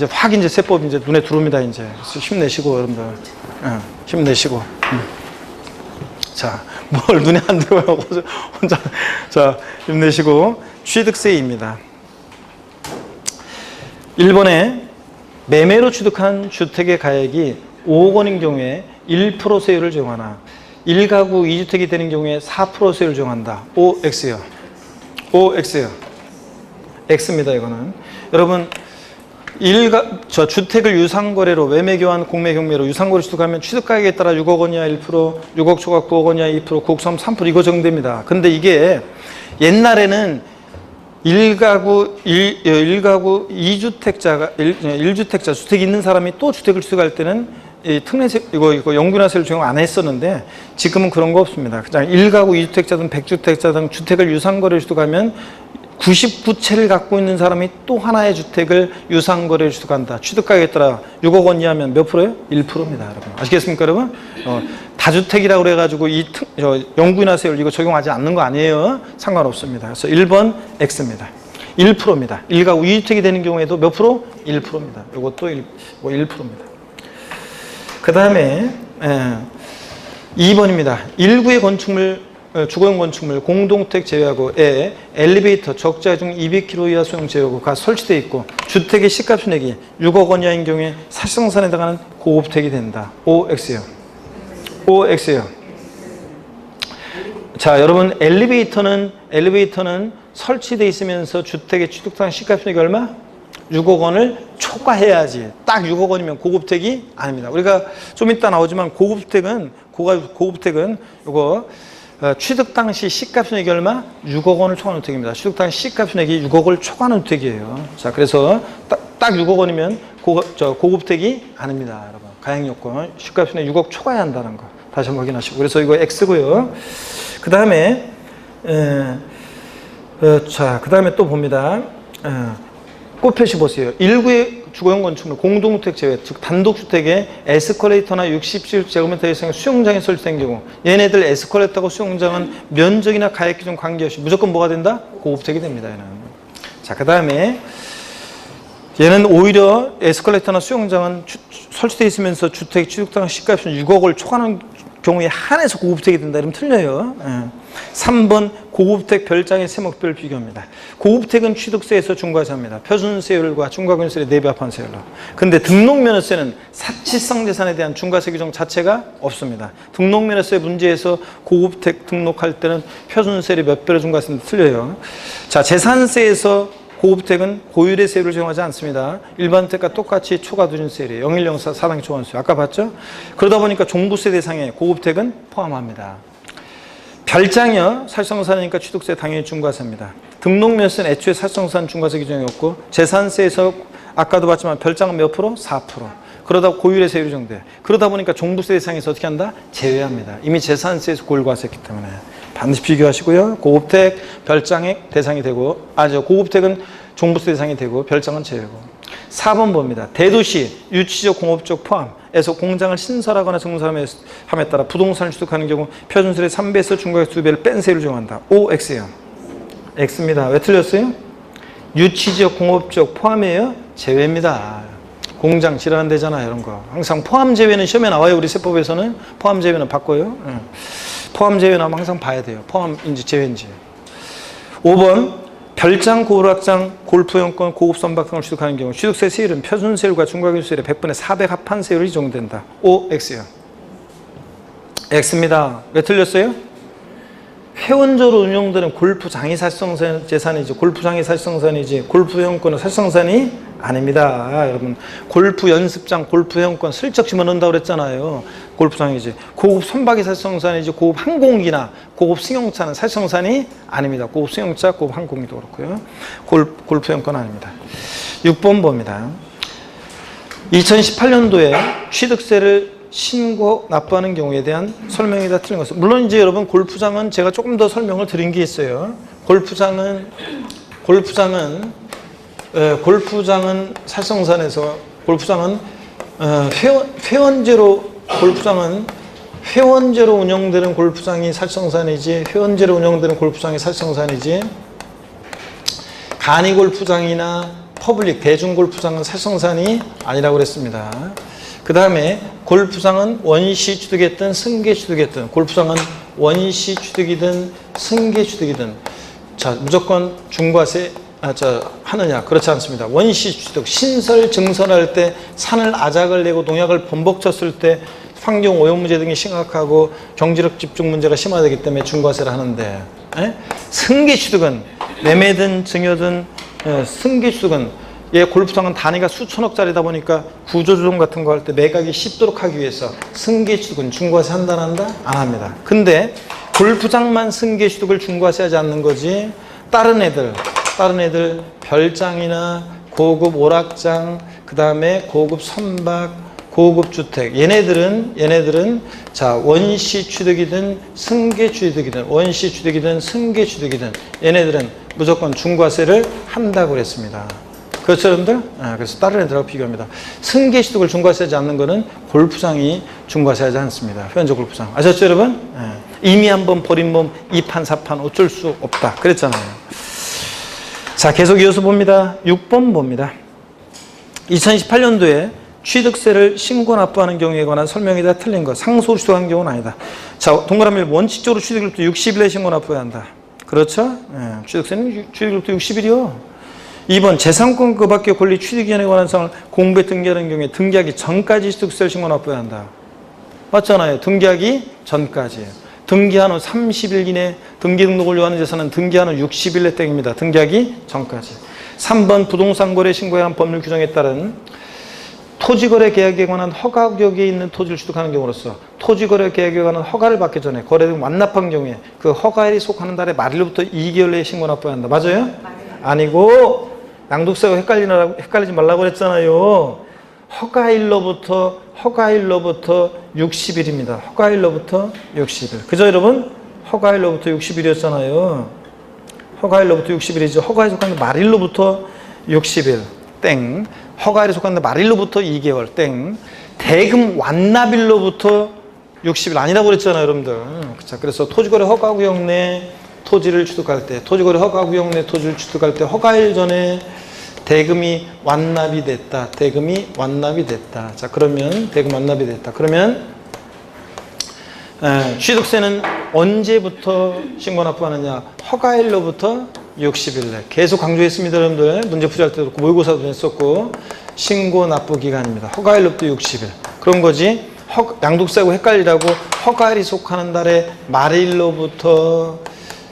확 이제 세법 이제 눈에 들어옵니다. 이제 그래서 힘내시고 여러분들 힘내시고 자, 뭘 눈에 안 들어오고 혼자 자 힘내시고 취득세입니다. 1번에 매매로 취득한 주택의 가액이 5억 원인 경우에 1% 세율을 적용하나 1가구 2주택이 되는 경우에 4% 세율을 적용한다. OX요. OX요. X입니다. 이거는. 여러분 주택을 유상거래로 매매교환 공매경매로 유상거래 취득하면 취득가액에 따라 6억 원이야 1%, 6억 초과 9억 원이야 2%, 9억 3% 이거 적용됩니다. 근데 이게 옛날에는 1가구 2주택자가 1주택자 주택이 있는 사람이 또 주택을 취득할 때는 이 특례세 이거 영분화세를 적용 안 했었는데 지금은 그런 거 없습니다. 그냥 1가구 2주택자든 100주택자든 주택을 유상거래로 취득하면 99채를 갖고 있는 사람이 또 하나의 주택을 유상거래로 취득한다. 취득가액에 따라 6억 원 이하면 몇 프로예요? 1%입니다, 여러분. 아시겠습니까, 여러분? 다주택이라고 그래가지고 이 영분화세율 이거 적용하지 않는 거 아니에요? 상관없습니다. 그래서 1번 X입니다. 1%입니다. 1가구 2주택이 되는 경우에도 몇 프로? 1%입니다. 이것도 1%입니다. 그 다음에 2번입니다. 일구의 건축물, 주거용 건축물, 공동택 제외하고 엘리베이터 적자 중 200km 이하 소형 제외하고가 설치되어 있고 주택의 시가 순액이 6억 원 이하인 경우에 사실상산에 해당하는 고급택이 된다. OX요. OX요. 자, 여러분 엘리베이터는 설치되어 있으면서 주택의 취득당 시가 순액이 얼마? 6억 원을 초과해야지. 딱 6억 원이면 고급택이 아닙니다. 우리가 좀 이따 나오지만 고급택은 이거 취득 당시 시가순액이 얼마? 6억 원을 초과하는 주택입니다. 취득 당시 시가순액이 6억을 초과하는 주택이에요. 자, 그래서 딱 6억 원이면 고급택이 아닙니다, 여러분. 가액요건 시가순액 6억 초과해야 한다는 거 다시 한번 확인하시고. 그래서 이거 X고요. 그 다음에 그 다음에 또 봅니다. 꽃표시 보세요. 일구의 주거용 건축물, 공동주택 제외, 즉 단독주택에 에스컬레이터나 67제곱미터 이상의 수영장이 설치된 경우 얘네들 에스컬레이터하고 수영장은 면적이나 가액 기준 관계없이 무조건 뭐가 된다? 고급택이 됩니다. 얘는. 자, 그 다음에 얘는 오히려 에스컬레이터나 수영장은 설치되어 있으면서 주택 취득당 시가값은 6억을 초과하는 경우에 한해서 고급택이 된다. 이러면 틀려요. 3번 고급택 별장의 세목별 비교입니다. 고급택은 취득세에서 중과세합니다. 표준세율과 중과금세율의 4배 합한 세율로. 근데 등록면허세는 사치성 재산에 대한 중과세 규정 자체가 없습니다. 등록면허세 문제에서 고급택 등록할 때는 표준세율이 몇 배로 중과세인데 틀려요. 자, 재산세에서 고급택은 고율의 세율을 적용하지 않습니다. 일반 택과 똑같이 초과두준세율이에요. 0104 사당의 초과세. 아까 봤죠? 그러다 보니까 종부세 대상에 고급택은 포함합니다. 별장이요. 사실상산이니까 취득세 당연히 중과세입니다. 등록면세는 애초에 사실상산 중과세 규정이 없고 재산세에서 아까도 봤지만 별장은 몇 프로? 4%. 그러다 고율의 세율이 정돼. 그러다 보니까 종부세 대상에서 어떻게 한다? 제외합니다. 이미 재산세에서 고율과세했기 때문에. 반드시 비교하시고요. 고급택, 별장의 대상이 되고, 고급택은 종부세 대상이 되고, 별장은 제외고. 4번 봅니다. 대도시, 유치적, 공업적 포함해서 공장을 신설하거나 증설함에 따라 부동산을 취득하는 경우 표준세율의 3배에서 중과세 2배를 뺀 세율을 적용한다. OX요. X입니다. 왜 틀렸어요? 유치적, 공업적 포함이에요? 제외입니다. 공장 지랄한 데잖아요, 이런 거. 항상 포함 제외는 시험에 나와요. 우리 세법에서는 포함 제외는 바꿔요. 포함 제외 나오면 항상 봐야 돼요. 포함인지 제외인지. 5번 별장, 고울확장, 골프용권, 고급 선박 등을 취득하는 경우 취득세 세율은 표준세율과 중과세율의 100분의 400 합한 세율이 적용된다. OX요. X입니다. 왜 틀렸어요? 회원제로 운영되는 골프장이 사실상재산이지, 골프장이 사실상산이지, 골프용권은 사실상산이 아닙니다. 여러분, 골프 연습장, 골프 회원권 슬쩍 집어넣는다고 그랬잖아요. 골프장이지. 고급 선박이 살성산이지 고급 항공기나 고급 승용차는 살성산이 아닙니다. 고급 승용차, 고급 항공기도 그렇고요. 골프 회원권 아닙니다. 6번 봅니다. 2018년도에 취득세를 신고 납부하는 경우에 대한 설명이 다 틀린 것은, 물론 이제 여러분 골프장은 제가 조금 더 설명을 드린 게 있어요. 골프장은 살성산에서 골프장은 회원제로 운영되는 골프장이 살성산이지, 회원제로 운영되는 골프장이 살성산이지, 간이 골프장이나 퍼블릭 대중 골프장은 살성산이 아니라고 그랬습니다. 그 다음에 골프장은 원시 취득이든 승계 취득이든, 골프장은 원시 취득이든 승계 취득이든, 자, 무조건 중과세 하느냐? 그렇지 않습니다. 원시 취득, 신설 증설할 때 산을 아작을 내고 농약을 범벅 쳤을 때 환경 오염 문제 등이 심각하고 경제력 집중 문제가 심화되기 때문에 중과세를 하는데, 승계 취득은 매매든 증여든 승계 취득은, 골프장은 단위가 수천억짜리다 보니까 구조조정 같은 거 할 때 매각이 쉽도록 하기 위해서 승계 취득은 중과세 한다 안 한다? 안 합니다. 근데 골프장만 승계 취득을 중과세하지 않는 거지, 다른 애들 별장이나 고급 오락장, 그 다음에 고급 선박, 고급 주택, 얘네들은 자, 원시 취득이든 승계 취득이든, 원시 취득이든 승계 취득이든 얘네들은 무조건 중과세를 한다고 그랬습니다. 그렇죠, 여러분들? 그래서 다른 애들하고 비교합니다. 승계 취득을 중과세하지 않는 거는 골프장이 중과세하지 않습니다. 회원제 골프장. 아셨죠, 여러분? 이미 한번 버린 몸 2판 4판 어쩔 수 없다 그랬잖아요. 자, 계속 이어서 봅니다. 6번 봅니다. 2018년도에 취득세를 신고 납부하는 경우에 관한 설명이 다 틀린 것. 상소로 취득한 경우는 아니다. 자, 동그라미 원칙적으로 취득일부터 60일에 신고 납부해야 한다. 그렇죠? 취득세는 취득일부터 60일이요. 2번 재산권 그 밖의 권리 취득기한에 관한 사항을 공부에 등기하는 경우에 등기하기 전까지 취득세를 신고 납부해야 한다. 맞잖아요. 등기하기 전까지예요. 등기한 후 30일 이내 등기 등록을 요하는 재산은 등기한 후 60일 내 땡입니다. 등기하기 전까지. 3번 부동산 거래 신고에 한 법률 규정에 따른 토지거래 계약에 관한 허가 구역에 있는 토지를 취득하는 경우로서 토지거래 계약에 관한 허가를 받기 전에 거래 등 완납한 경우에 그 허가일이 속하는 달의 말일로부터 2개월 내에 신고 납부해야 한다. 맞아요? 아니고 양도세가 헷갈리지 말라고 그랬잖아요. 허가일로부터 60일입니다. 허가일로부터 60일. 그죠, 여러분? 허가일로부터 60일이었잖아요. 허가일로부터 60일이죠. 허가에 속하는 말일로부터 60일. 땡. 허가일에 속하는 말일로부터 2개월. 땡. 대금 완납일로부터 60일 아니라고 그랬잖아요, 여러분들. 자, 그래서 토지거래 허가구역 내 토지를 취득할 때, 토지거래 허가구역 내 토지를 취득할 때 허가일 전에 대금이 완납이 됐다. 대금이 완납이 됐다. 자, 그러면 대금 완납이 됐다. 그러면 취득세는 언제부터 신고 납부하느냐? 허가일로부터 60일 내. 계속 강조했습니다, 여러분들. 문제 풀이할 때도 그렇고 모의고사도 했었고, 신고 납부 기간입니다. 허가일로부터 60일. 그런 거지. 양도세하고 헷갈리라고 허가일이 속하는 달의 말일로부터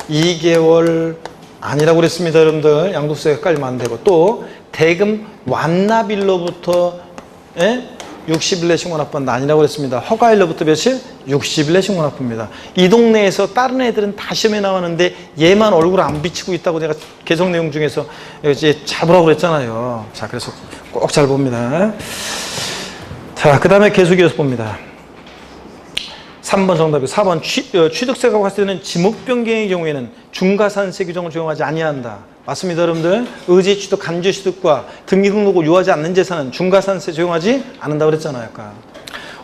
2개월 아니라고 그랬습니다, 여러분들. 양도세가 헷갈리면 안 되고. 또 대금 완납일로부터 60일 내 신고 납부한다 아니라고 그랬습니다. 허가일로부터 며칠? 60일 내 신고 납부입니다. 이 동네에서 다른 애들은 다 시험에 나왔는데 얘만 얼굴 안 비치고 있다고 제가 개정 내용 중에서 이제 잡으라고 그랬잖아요. 자, 그래서 꼭 잘 봅니다. 자, 그 다음에 계속 이어서 봅니다. 3번 정답이 4번 취득세가 과세되는 지목 변경의 경우에는 중과산세 규정을 적용하지 아니한다. 맞습니다, 여러분들. 의제 취득, 간접 취득과 등기 등록을 요하지 않는 재산은 중과산세 적용하지 않는다고 그랬잖아요, 아까.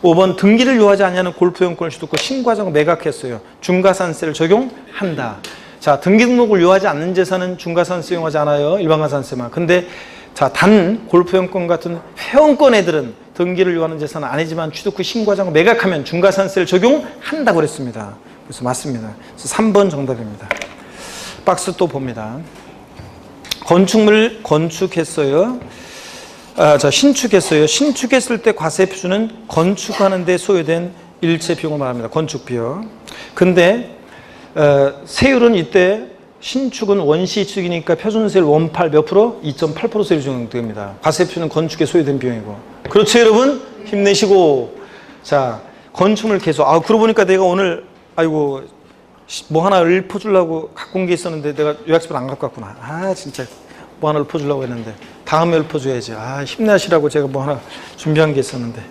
5번 등기를 요하지 않냐는 골프용권을 취득 후 신과정 매각했어요. 중과산세를 적용한다. 자, 등기 등록을 요하지 않는 재산은 중과산세 적용하지 않아요. 일반과산세만. 근데 자, 단 골프용권 같은 회원권 애들은 등기를 요하는 재산은 아니지만 취득 후 신과정 매각하면 중과산세를 적용한다고 그랬습니다. 그래서 맞습니다. 그래서 3번 정답입니다. 박스 또 봅니다. 건축물을 건축했어요. 자, 신축했어요. 신축했을 때 과세 표준은 건축하는 데 소요된 일체 비용을 말합니다. 건축비요. 근데 세율은 이때 신축은 원시축이니까 표준세율 원팔 몇 프로? 2.8% 세율 적용됩니다. 과세표는 건축에 소요된 비용이고. 그렇죠, 여러분? 힘내시고. 자, 건축물 개수. 그러고 보니까 내가 오늘, 아이고, 뭐 하나 읊어주려고 갖고 온 게 있었는데 내가 요약집을 안 갖고 왔구나. 진짜 뭐 하나 읊어주려고 했는데. 다음에 읊어줘야지. 힘내시라고 제가 뭐 하나 준비한 게 있었는데.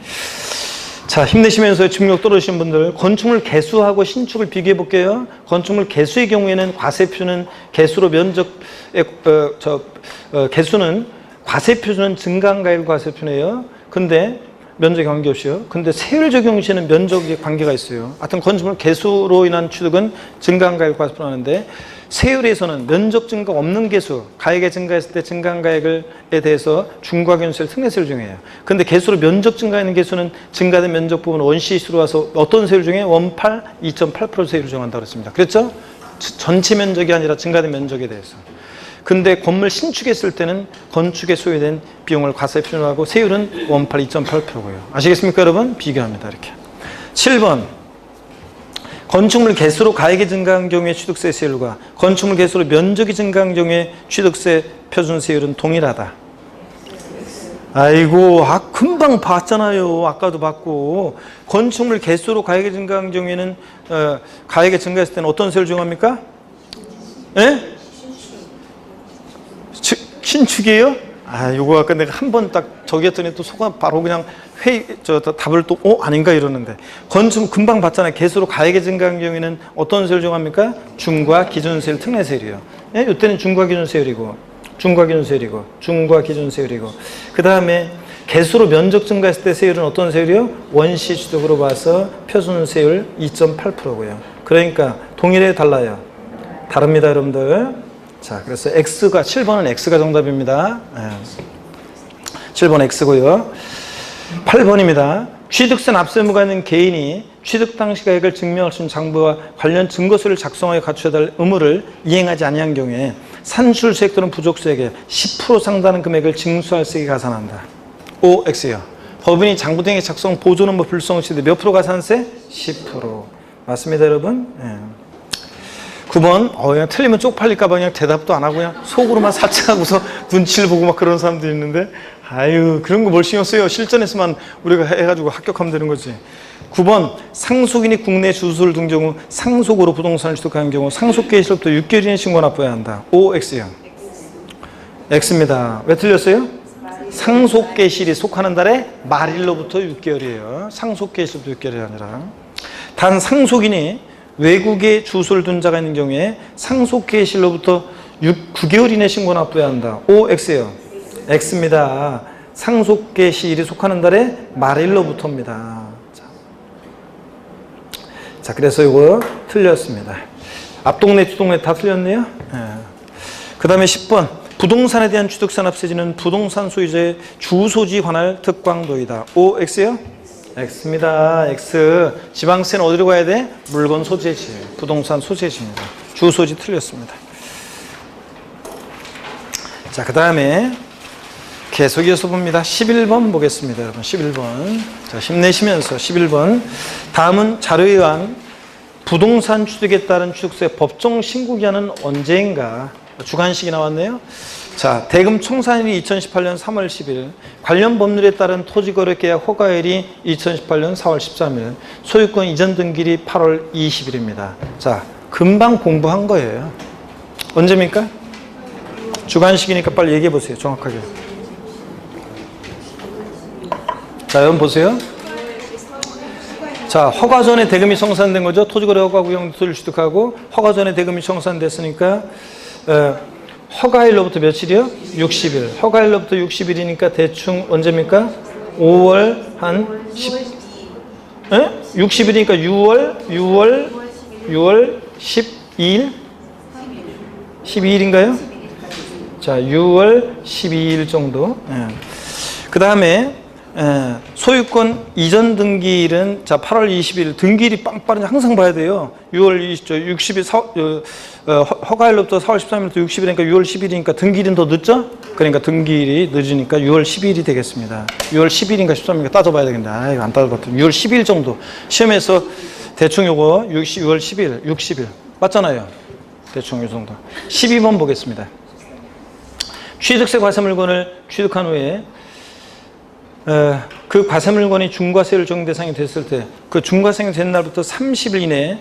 자, 힘내시면서 집중력 떨어지신 분들, 건축물 개수하고 신축을 비교해 볼게요. 건축물 개수의 경우에는 과세표는 개수로 개수는 과세표는 증가한가율 과세표네요. 근데 면적에 관계없이요. 근데 세율 적용 시에는 면적에 관계가 있어요. 하여튼 건축물 개수로 인한 취득은 증가한가율 과세표로 하는데, 세율에서는 면적 증가 없는 개수, 가액이 증가했을 때 증가한 가액에 대해서 중과기준세율 특례세율 중이에요. 근데 개수로 면적 증가하는 개수는 증가된 면적 부분 원시수로 와서 어떤 세율 중에 원팔 2.8% 세율을 정한다고 했습니다. 그랬죠? 전체 면적이 아니라 증가된 면적에 대해서. 근데 건물 신축했을 때는 건축에 소요된 비용을 과세표로 하고 세율은 원팔 2.8%고요. 아시겠습니까, 여러분? 비교합니다. 이렇게. 7번. 건축물 개수로 가액이 증가한 경우의 취득세 세율과 건축물 개수로 면적이 증가한 경우의 취득세 표준세율은 동일하다. 아이고, 금방 봤잖아요. 아까도 봤고. 건축물 개수로 가액이 증가한 경우에는 가액이 증가했을 때는 어떤 세율을 적용합니까? 예? 신축이에요? 요거 아까 내가 한 번 딱 저기 했더니 또 속아 바로 그냥 답을 또 아닌가 이러는데, 건축 금방 봤잖아요. 개수로 가액이 증가한 경우에는 어떤 세율 정합니까? 중과 기준세율 특례세율이요. 예? 이때는 중과 기준세율이고 중과 기준세율이고 그 다음에 개수로 면적 증가했을 때 세율은 어떤 세율이요? 원시 취득으로 봐서 표준세율 2.8%고요. 그러니까 동일해 달라요? 다릅니다, 여러분들. 자, 그래서 X가 7번은 X가 정답입니다. 7번 X고요. 8번입니다. 취득세 납세의무가 있는 개인이 취득 당시 가액을 증명할 수 있는 장부와 관련 증거서를 작성하여 갖춰야 할 의무를 이행하지 아니한 경우에 산출수액 또는 부족수액의 10% 상당한 금액을 징수할세에 가산한다. O, X요. 법인이 장부 등의 작성 보존 업무 불성 시에 몇 프로 가산세? 10%. 맞습니다, 여러분? 9번, 그냥 틀리면 쪽팔릴까봐 그냥 대답도 안 하고 그냥 속으로만 사칭하고서 눈치를 보고 막 그런 사람도 있는데, 그런 거 뭘 신경 써요. 실전에서만 우리가 해가지고 합격하면 되는 거지. 9번, 상속인이 국내 주소를 둔 경우 상속으로 부동산을 취득한 경우 상속 개시로부터 6개월 이내 신고 납부해야 한다. O, X요. X입니다. 왜 틀렸어요? 상속 개시일이 속하는 달에 말일로부터 6개월이에요. 상속 개시로부터 6개월이 아니라. 단 상속인이 외국에 주소를 둔 자가 있는 경우에 상속 개시일로부터 9개월 이내 신고 납부해야 한다. O, X요. X입니다. 상속 개시일이 속하는 달에 말일로부터입니다. 자, 그래서 이거 틀렸습니다. 앞동네, 뒷동네 다 틀렸네요. 그 다음에 10번. 부동산에 대한 취득세 납세지는 부동산 소유자의 주소지 관할 특광도이다. O, X요? X입니다. X. 지방세는 어디로 가야 돼? 물건 소재지. 부동산 소재지입니다. 주소지 틀렸습니다. 자, 그 다음에 계속 이어서 봅니다. 11번 보겠습니다, 여러분. 11번. 자, 힘내시면서 11번. 다음은 자료에 의한 부동산 취득에 따른 취득세 법정 신고기한은 언제인가? 주관식이 나왔네요. 자, 대금 청산일이 2018년 3월 10일, 관련 법률에 따른 토지거래계약 허가일이 2018년 4월 13일, 소유권 이전 등기일이 8월 20일입니다. 자, 금방 공부한 거예요. 언제입니까? 주관식이니까 빨리 얘기해 보세요. 정확하게. 자, 여러분 보세요. 자, 허가 전에 대금이 청산된 거죠. 토지거래 허가 구형 토지를 취득하고 허가 전에 대금이 청산됐으니까 허가일로부터 며칠이요? 60일. 허가일로부터 60일이니까 대충 언제입니까? 5월 한 10, 60일이니까 6월 12일? 12일인가요? 자, 6월 12일 정도. 그 다음에 소유권 이전 등기일은 자 8월 20일 등기일이 빵빠른지 항상 봐야 돼요. 6월 60일 허가일로부터 4월 13일부터 60일이니까 6월 10일이니까 등기일은 더 늦죠? 그러니까 등기일이 늦으니까 6월 10일이 되겠습니다. 6월 10일인가 13일인가 따져봐야 되겠네. 이거 안 따져봤더니 6월 10일 정도 시험에서 대충 요거 6월 10일 60일 맞잖아요. 대충 이 정도. 12번 보겠습니다. 취득세 과세 물건을 취득한 후에 그 과세 물건이 중과세율 적용 대상이 됐을 때 그 중과세가 된 날부터 30일 이내에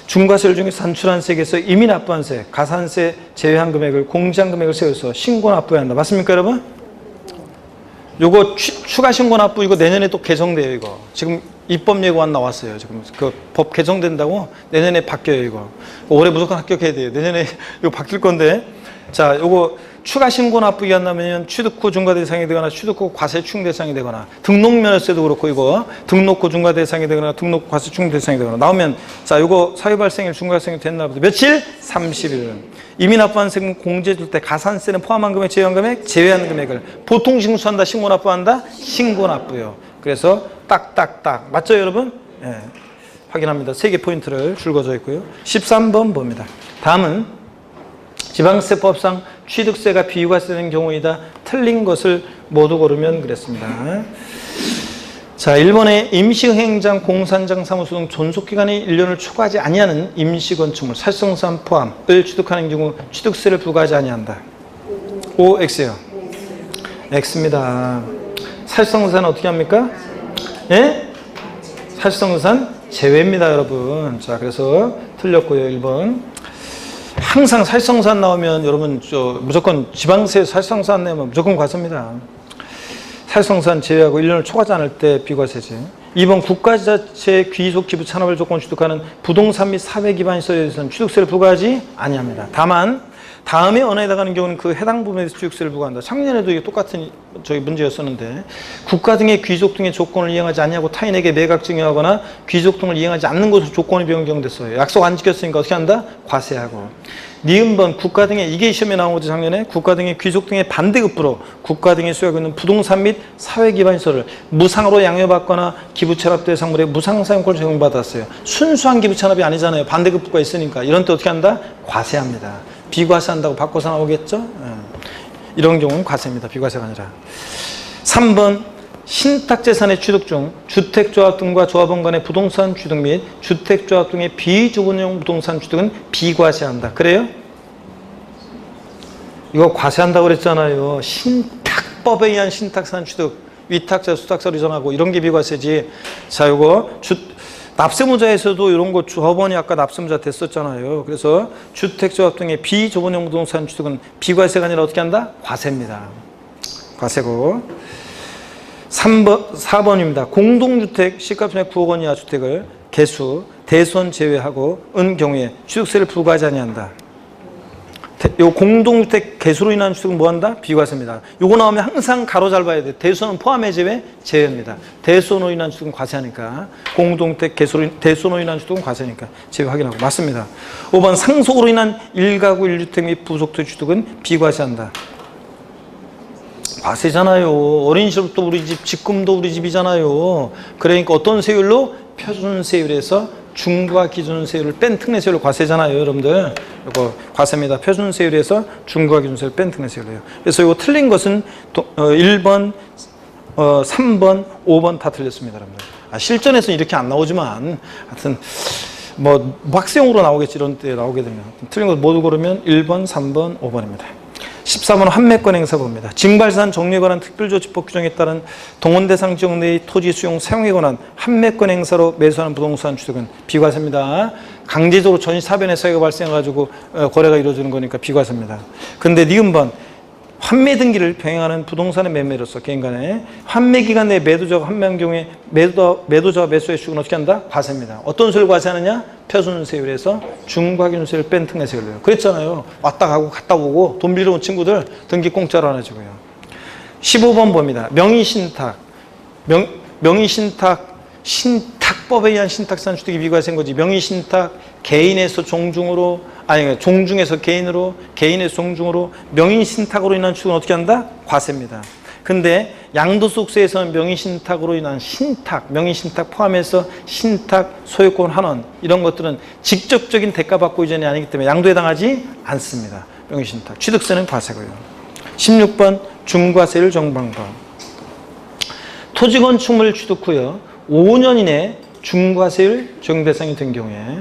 중과세율 중에 산출한 세액에서 이미 납부한 세, 가산세 제외한 금액을 공제한 금액을 세워서 신고 납부해야 한다. 맞습니까, 여러분? 요거 추가 신고 납부 이거 내년에 또 개정돼요, 이거. 지금 입법 예고안 나왔어요. 지금 그 법 개정된다고 내년에 바뀌어요, 이거. 올해 무조건 합격해야 돼요. 내년에 이거 바뀔 건데. 자, 요거 추가 신고 납부기 안 나면 취득 후 중과 대상이 되거나 취득 후 과세 충 대상이 되거나 등록 면허세도 그렇고 이거 등록 후 중과 대상이 되거나 등록 과세 충 대상이 되거나 나오면 자, 요거 사유 발생일 중과 발생이 된 날부터 며칠? 30일. 이미 납부한 세금 공제 줄 때 가산세는 포함한 금액, 제외한 금액, 제외한 금액을 보통 징수한다, 신고 납부한다, 신고 납부요. 그래서 딱딱딱 맞죠, 여러분? 예. 확인합니다. 3개 포인트를 줄거져 있고요. 13번 봅니다. 다음은 지방세법상 취득세가 비과세된 경우이다. 틀린 것을 모두 고르면 그랬습니다. 자, 1번에 임시행장, 공산장, 사무소 등 존속기간이 1년을 초과하지 아니하는 임시건축물, 살성산 포함을 취득하는 경우 취득세를 부과하지 아니한다. O, X요. X입니다. 살성산 어떻게 합니까? 예? 살성산 제외입니다, 여러분. 자, 그래서 틀렸고요, 1번. 항상 살성산 나오면 여러분 무조건 지방세 살성산 내면 무조건 과세입니다. 살성산 제외하고 1년을 초과하지 않을 때 비과세지. 2번 국가자체 귀속 기부 찬업을 조건 취득하는 부동산 및 사회 기반 시설에 대해서는 취득세를 부과하지 아니합니다. 다만 다음에 언어에 해당하는 경우는 그 해당 부분에 대해서 취득세를 부과한다. 작년에도 이게 똑같은 문제였었는데 국가 등의 귀속 등의 조건을 이행하지 않냐고 타인에게 매각 증여하거나 귀속 등을 이행하지 않는 것으로 조건이 변경됐어요. 약속 안 지켰으니까 어떻게 한다? 과세하고. 니은번 국가 등의 이게 시험에 나온 거죠. 작년에 국가 등의 귀속 등의 반대급부로 국가 등이 수여하고 있는 부동산 및 사회 기반 시설을 무상으로 양도받거나 기부 체납 대상물에 무상 사용권을 제공받았어요. 순수한 기부 체납이 아니잖아요. 반대급부가 있으니까 이런 때 어떻게 한다? 과세합니다. 비과세한다고 바꿔서 나오겠죠? 이런 경우는 과세입니다. 비과세가 아니라. 3번 신탁재산의 취득 중 주택조합 등과 조합원 간의 부동산 취득 및 주택조합 등의 비주분용 부동산 취득은 비과세한다. 그래요? 이거 과세한다고 그랬잖아요. 신탁법에 의한 신탁산 취득, 위탁자, 수탁사로 이전하고 이런 게 비과세지. 자, 이거 납세무자에서도 이런 거 조합원이 아까 납세무자 됐었잖아요. 그래서 주택조합 등의 비조분용 부동산 취득은 비과세가 아니라 어떻게 한다? 과세입니다. 과세고. 4번입니다. 공동주택 시가총액 9억 원 이하 주택을 개수, 대손 제외하고 은 경우에 취득세를 부과하지 아니한다. 요 공동주택 개수로 인한 취득은 뭐한다? 비과세입니다. 요거 나오면 항상 가로 잘 봐야 돼. 대손은 포함해 제외? 제외입니다. 대손으로 인한 취득은 과세하니까. 공동주택 개수로 대손으로 인한 취득은 과세니까 제외 확인하고. 맞습니다. 5번 상속으로 인한 1가구 1주택 및 부속토지 취득은 비과세한다. 과세잖아요. 어린 시절부터 우리 집, 지금도 우리 집이잖아요. 그러니까 어떤 세율로? 표준세율에서 중과 기준세율을 뺀 특례세율을 과세잖아요, 여러분들. 이거 과세입니다. 표준세율에서 중과 기준세율을 뺀 특례세율이에요. 그래서 이거 틀린 것은 1번, 3번, 5번 다 틀렸습니다, 여러분들. 실전에서는 이렇게 안 나오지만, 하여튼, 학생용으로 나오겠지, 이런 때 나오게 되면. 틀린 것 모두 고르면 1번, 3번, 5번입니다. 14번 환매권 행사 봅니다. 징발산 정리에 관한 특별조치법 규정에 따른 동원대상 지역 내의 토지 수용 사용에 관한 환매권 행사로 매수하는 부동산 취득은 비과세입니다. 강제적으로 전시사변의 사유가 발생해가지고 거래가 이루어지는 거니까 비과세입니다. 근데 니은번 환매 등기를 병행하는 부동산의 매매로서 개인 간에 환매 기간 내에 매도자가 환매한 경우에 매도자와 매수의 수익은 어떻게 한다? 과세입니다. 어떤 세율 과세하느냐? 표준세율에서 중과기준세율 뺀 특례세율로요. 그랬잖아요. 왔다 가고 갔다 오고 돈 빌려온 친구들 등기 공짜로 안 해주고요. 15번 봅니다. 명의신탁. 명의신탁, 신탁법에 의한 신탁산 취득이 비과세인 거지. 명의신탁, 개인에서 종중으로, 종중에서 개인으로, 개인에서 종중으로, 명의신탁으로 인한 취득은 어떻게 한다? 과세입니다. 근데 양도소득세에서는 명의신탁으로 인한 신탁, 명의신탁 포함해서 신탁, 소유권 환원 이런 것들은 직접적인 대가받고 이전이 아니기 때문에 양도에 해당하지 않습니다. 명의신탁. 취득세는 과세고요. 16번 중과세율 정방법. 토지건축물 취득 후요 5년 이내 중과세율 적용 대상이 된 경우에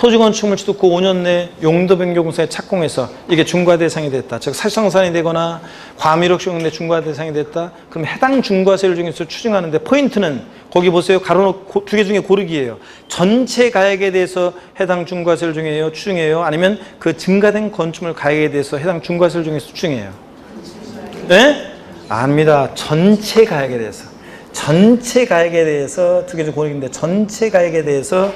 토지 건축물 취득 후 5년 내 용도 변경 공사에 착공해서 이게 중과 대상이 됐다. 즉 사실상산이 되거나 과밀 혹시 내 중과 대상이 됐다. 그럼 해당 중과세율 중에서 추징하는데 포인트는 거기 보세요. 가로놓고 두 개 중에 고르기예요. 전체 가액에 대해서 해당 중과세율 중에요, 추징해요. 아니면 그 증가된 건축물 가액에 대해서 해당 중과세율 중에서 추징해요. 네? 아닙니다. 전체 가액에 대해서. 전체 가액에 대해서 두 개 중 고르기인데 전체 가액에 대해서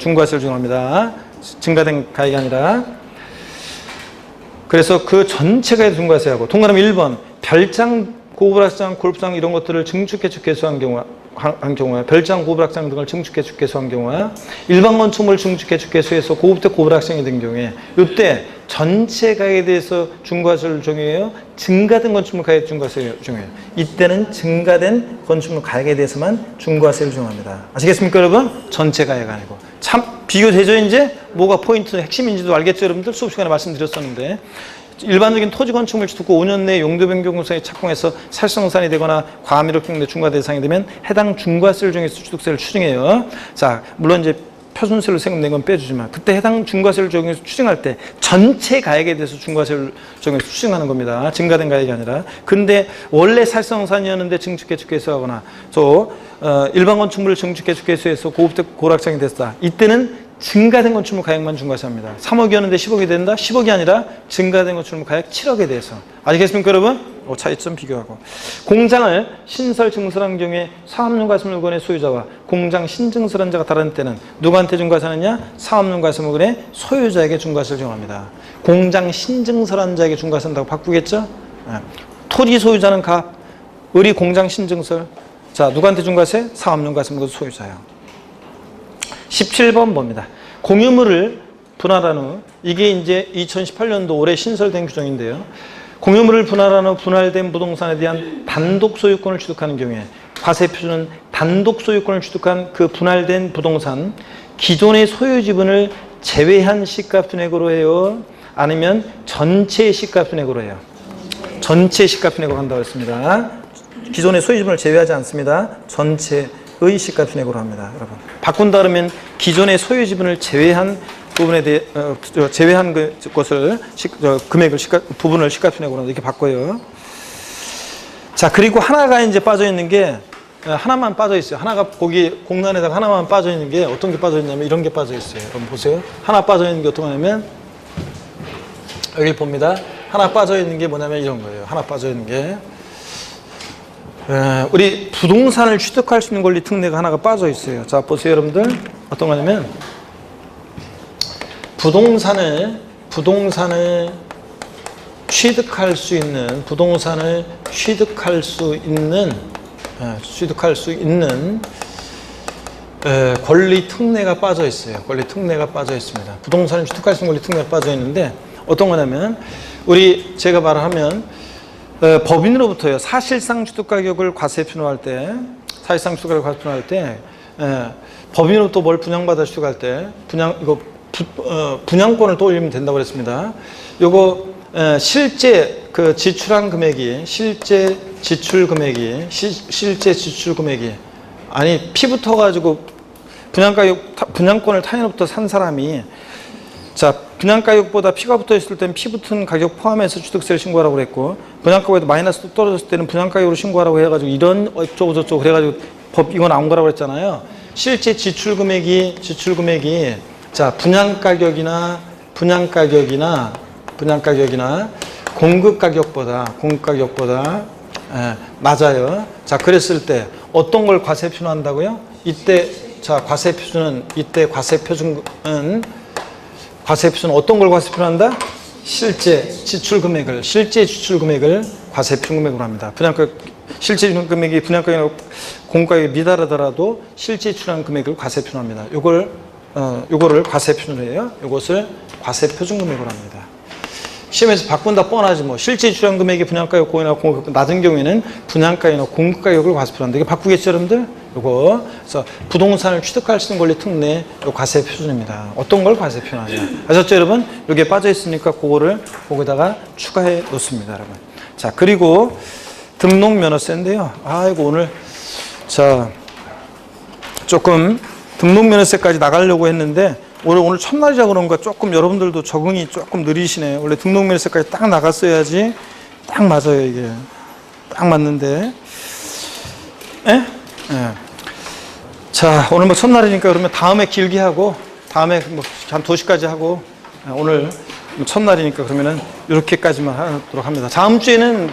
중과세를 적용합니다. 증가된 가액이 아니라. 그래서 그 전체 가액 중과세하고 동그라미 1번 별장, 고불악장, 골프장 이런 것들을 증축개축 개수한 경우에 별장, 고불악장 등을 증축개축 개수한 경우에 일반 건축물 증축개축 개수에서 고급택, 고불악장이 된 경우에 이때 전체 가액에 대해서 중과세를 적용해요. 증가된 건축물 가액 중과세를 적용해요. 이때는 증가된 건축물 가액에 대해서만 중과세를 적용합니다. 아시겠습니까, 여러분? 전체 가액 아니고. 참 비교되죠, 이제? 뭐가 포인트 핵심인지도 알겠죠, 여러분들? 수업 시간에 말씀드렸었는데. 일반적인 토지 건축물 취득 후 5년 내 용도 변경 공사에 착공해서 사실상산이 되거나 과밀 혹시 중과 대상이 되면 해당 중과세를 정해서 취득세를 추징해요. 자, 물론 이제 표준세로 세금 낸 건 빼주지만 그때 해당 중과세를 적용해서 추징할 때 전체 가액에 대해서 중과세를 적용해서 추징하는 겁니다. 증가된 가액이 아니라. 근데 원래 사실상산이었는데 증축개축개수 하거나 또 일반 건축물을 증축개축개수해서 고급택, 고락장이 됐다. 이때는 증가된 건축물 가액만 중과세합니다. 3억이었는데 10억이 된다? 10억이 아니라 증가된 건축물 가액 7억에 대해서. 아시겠습니까, 여러분? 차이점 비교하고. 공장을 신설 증설한 경우에 사업용 과세 물건의 소유자와 공장 신증설한 자가 다른 때는 누구한테 중과세하느냐? 사업용 과세 물건의 소유자에게 중과세를 적용합니다. 공장 신증설한 자에게 중과세한다고 바꾸겠죠? 토지 소유자는 갑, 의리 공장 신증설. 자, 누구한테 중과세? 사업용 과세 물건 소유자요. 17번 봅니다. 공유물을 분할한 후, 이게 이제 2018년도 올해 신설된 규정인데요. 공유물을 분할한 후 분할된 부동산에 대한 단독 소유권을 취득하는 경우에 과세 표준은 단독 소유권을 취득한 그 분할된 부동산 기존의 소유 지분을 제외한 시가순액으로 해요. 아니면 전체 시가순액으로 해요. 전체 시가순액으로 한다고 했습니다. 기존의 소유 지분을 제외하지 않습니다. 전체 의 시가순액으로 합니다, 여러분. 바꾼다 그러면 기존의 소유 지분을 제외한 부분에 대해 제외한 것을 금액을 부분을 시가순액으로 이렇게 바꿔요. 자, 그리고 하나가 이제 빠져 있는 게 하나만 빠져 있어요. 하나가 거기 공간에다가 하나만 빠져 있는 게 어떤 게 빠져 있냐면 이런 게 빠져 있어요. 여러분 보세요. 하나 빠져 있는 게 어떤 거냐면 여기 봅니다. 하나 빠져 있는 게 뭐냐면 이런 거예요. 하나 빠져 있는 게. 우리 부동산을 취득할 수 있는 권리 특례가 하나가 빠져 있어요. 자, 보세요, 여러분들. 어떤 거냐면, 부동산을 취득할 수 있는, 권리 특례가 빠져 있어요. 권리 특례가 빠져 있습니다. 부동산을 취득할 수 있는 권리 특례가 빠져 있는데, 어떤 거냐면, 제가 말하면, 법인으로부터요, 사실상 취득가격을 과세 표준화할 때, 법인으로부터 뭘 분양받아 취득할 때, 분양권을 떠올리면 된다고 그랬습니다. 요거, 실제 지출한 금액이, 실제 지출 금액이, 아니, 피부터 가지고 분양권을 타인으로부터 산 사람이, 자, 분양가격보다 피가 붙어 있을 때는 피 붙은 가격 포함해서 취득세를 신고하라고 그랬고, 분양가격에도 마이너스 떨어졌을 때는 분양가격으로 신고하라고 해가지고 이런 어쩌고저쩌고 그래가지고 이거 나온 거라고 그랬잖아요. 실제 지출 금액이 자, 분양가격이나 공급 가격보다 맞아요. 자, 그랬을 때 어떤 걸 과세 표준한다고요? 이때 과세 표준은 어떤 걸 과세 표준한다? 실제 지출 금액을 과세 표준 금액으로 합니다. 실제 지출 금액이 분양가격이나 공급가격이 미달하더라도 실제 지출한 금액을 과세 표준합니다. 요거를 과세 표준이에요. 요것을 과세 표준 금액으로 합니다. 시험에서 바꾼다 뻔하지 뭐. 실제 지출한 금액이 분양가격 고이나 공급가격 낮은 경우에는 분양가격이나 공급가격을 과세 표준한다. 이게 바꾸겠죠, 여러분들? 요거. 그래서 부동산을 취득할 수 있는 권리 특례 요 과세 표준입니다. 어떤 걸 과세 표준하냐. 아셨죠, 여러분? 여기에 빠져 있으니까 그거를 거기다가 추가해 놓습니다, 여러분. 자, 그리고 등록면허세인데요. 아이고, 오늘 조금 등록면허세까지 나가려고 했는데 오늘 첫날이라 그런가 조금 여러분들도 적응이 조금 느리시네. 원래 등록면세까지 딱 나갔어야지 딱 맞아요. 이게 딱 맞는데. 예? 예. 자, 오늘 뭐 첫날이니까 그러면 다음에 길게 하고 다음에 뭐 한 2시까지 하고 오늘 첫날이니까 그러면은 이렇게까지만 하도록 합니다. 다음 주에는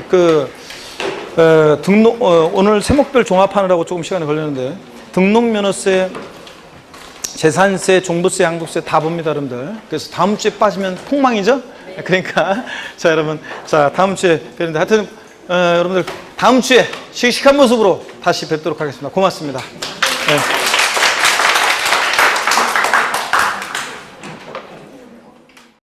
오늘 세목별 종합하느라고 조금 시간이 걸렸는데 등록면허세, 재산세, 종부세, 양도세 다 봅니다, 여러분들. 그래서 다음 주에 빠지면 폭망이죠? 그러니까 자, 여러분, 자, 다음 주에 뵙는데 하여튼 여러분들 다음 주에 씩씩한 모습으로 다시 뵙도록 하겠습니다. 고맙습니다. 네.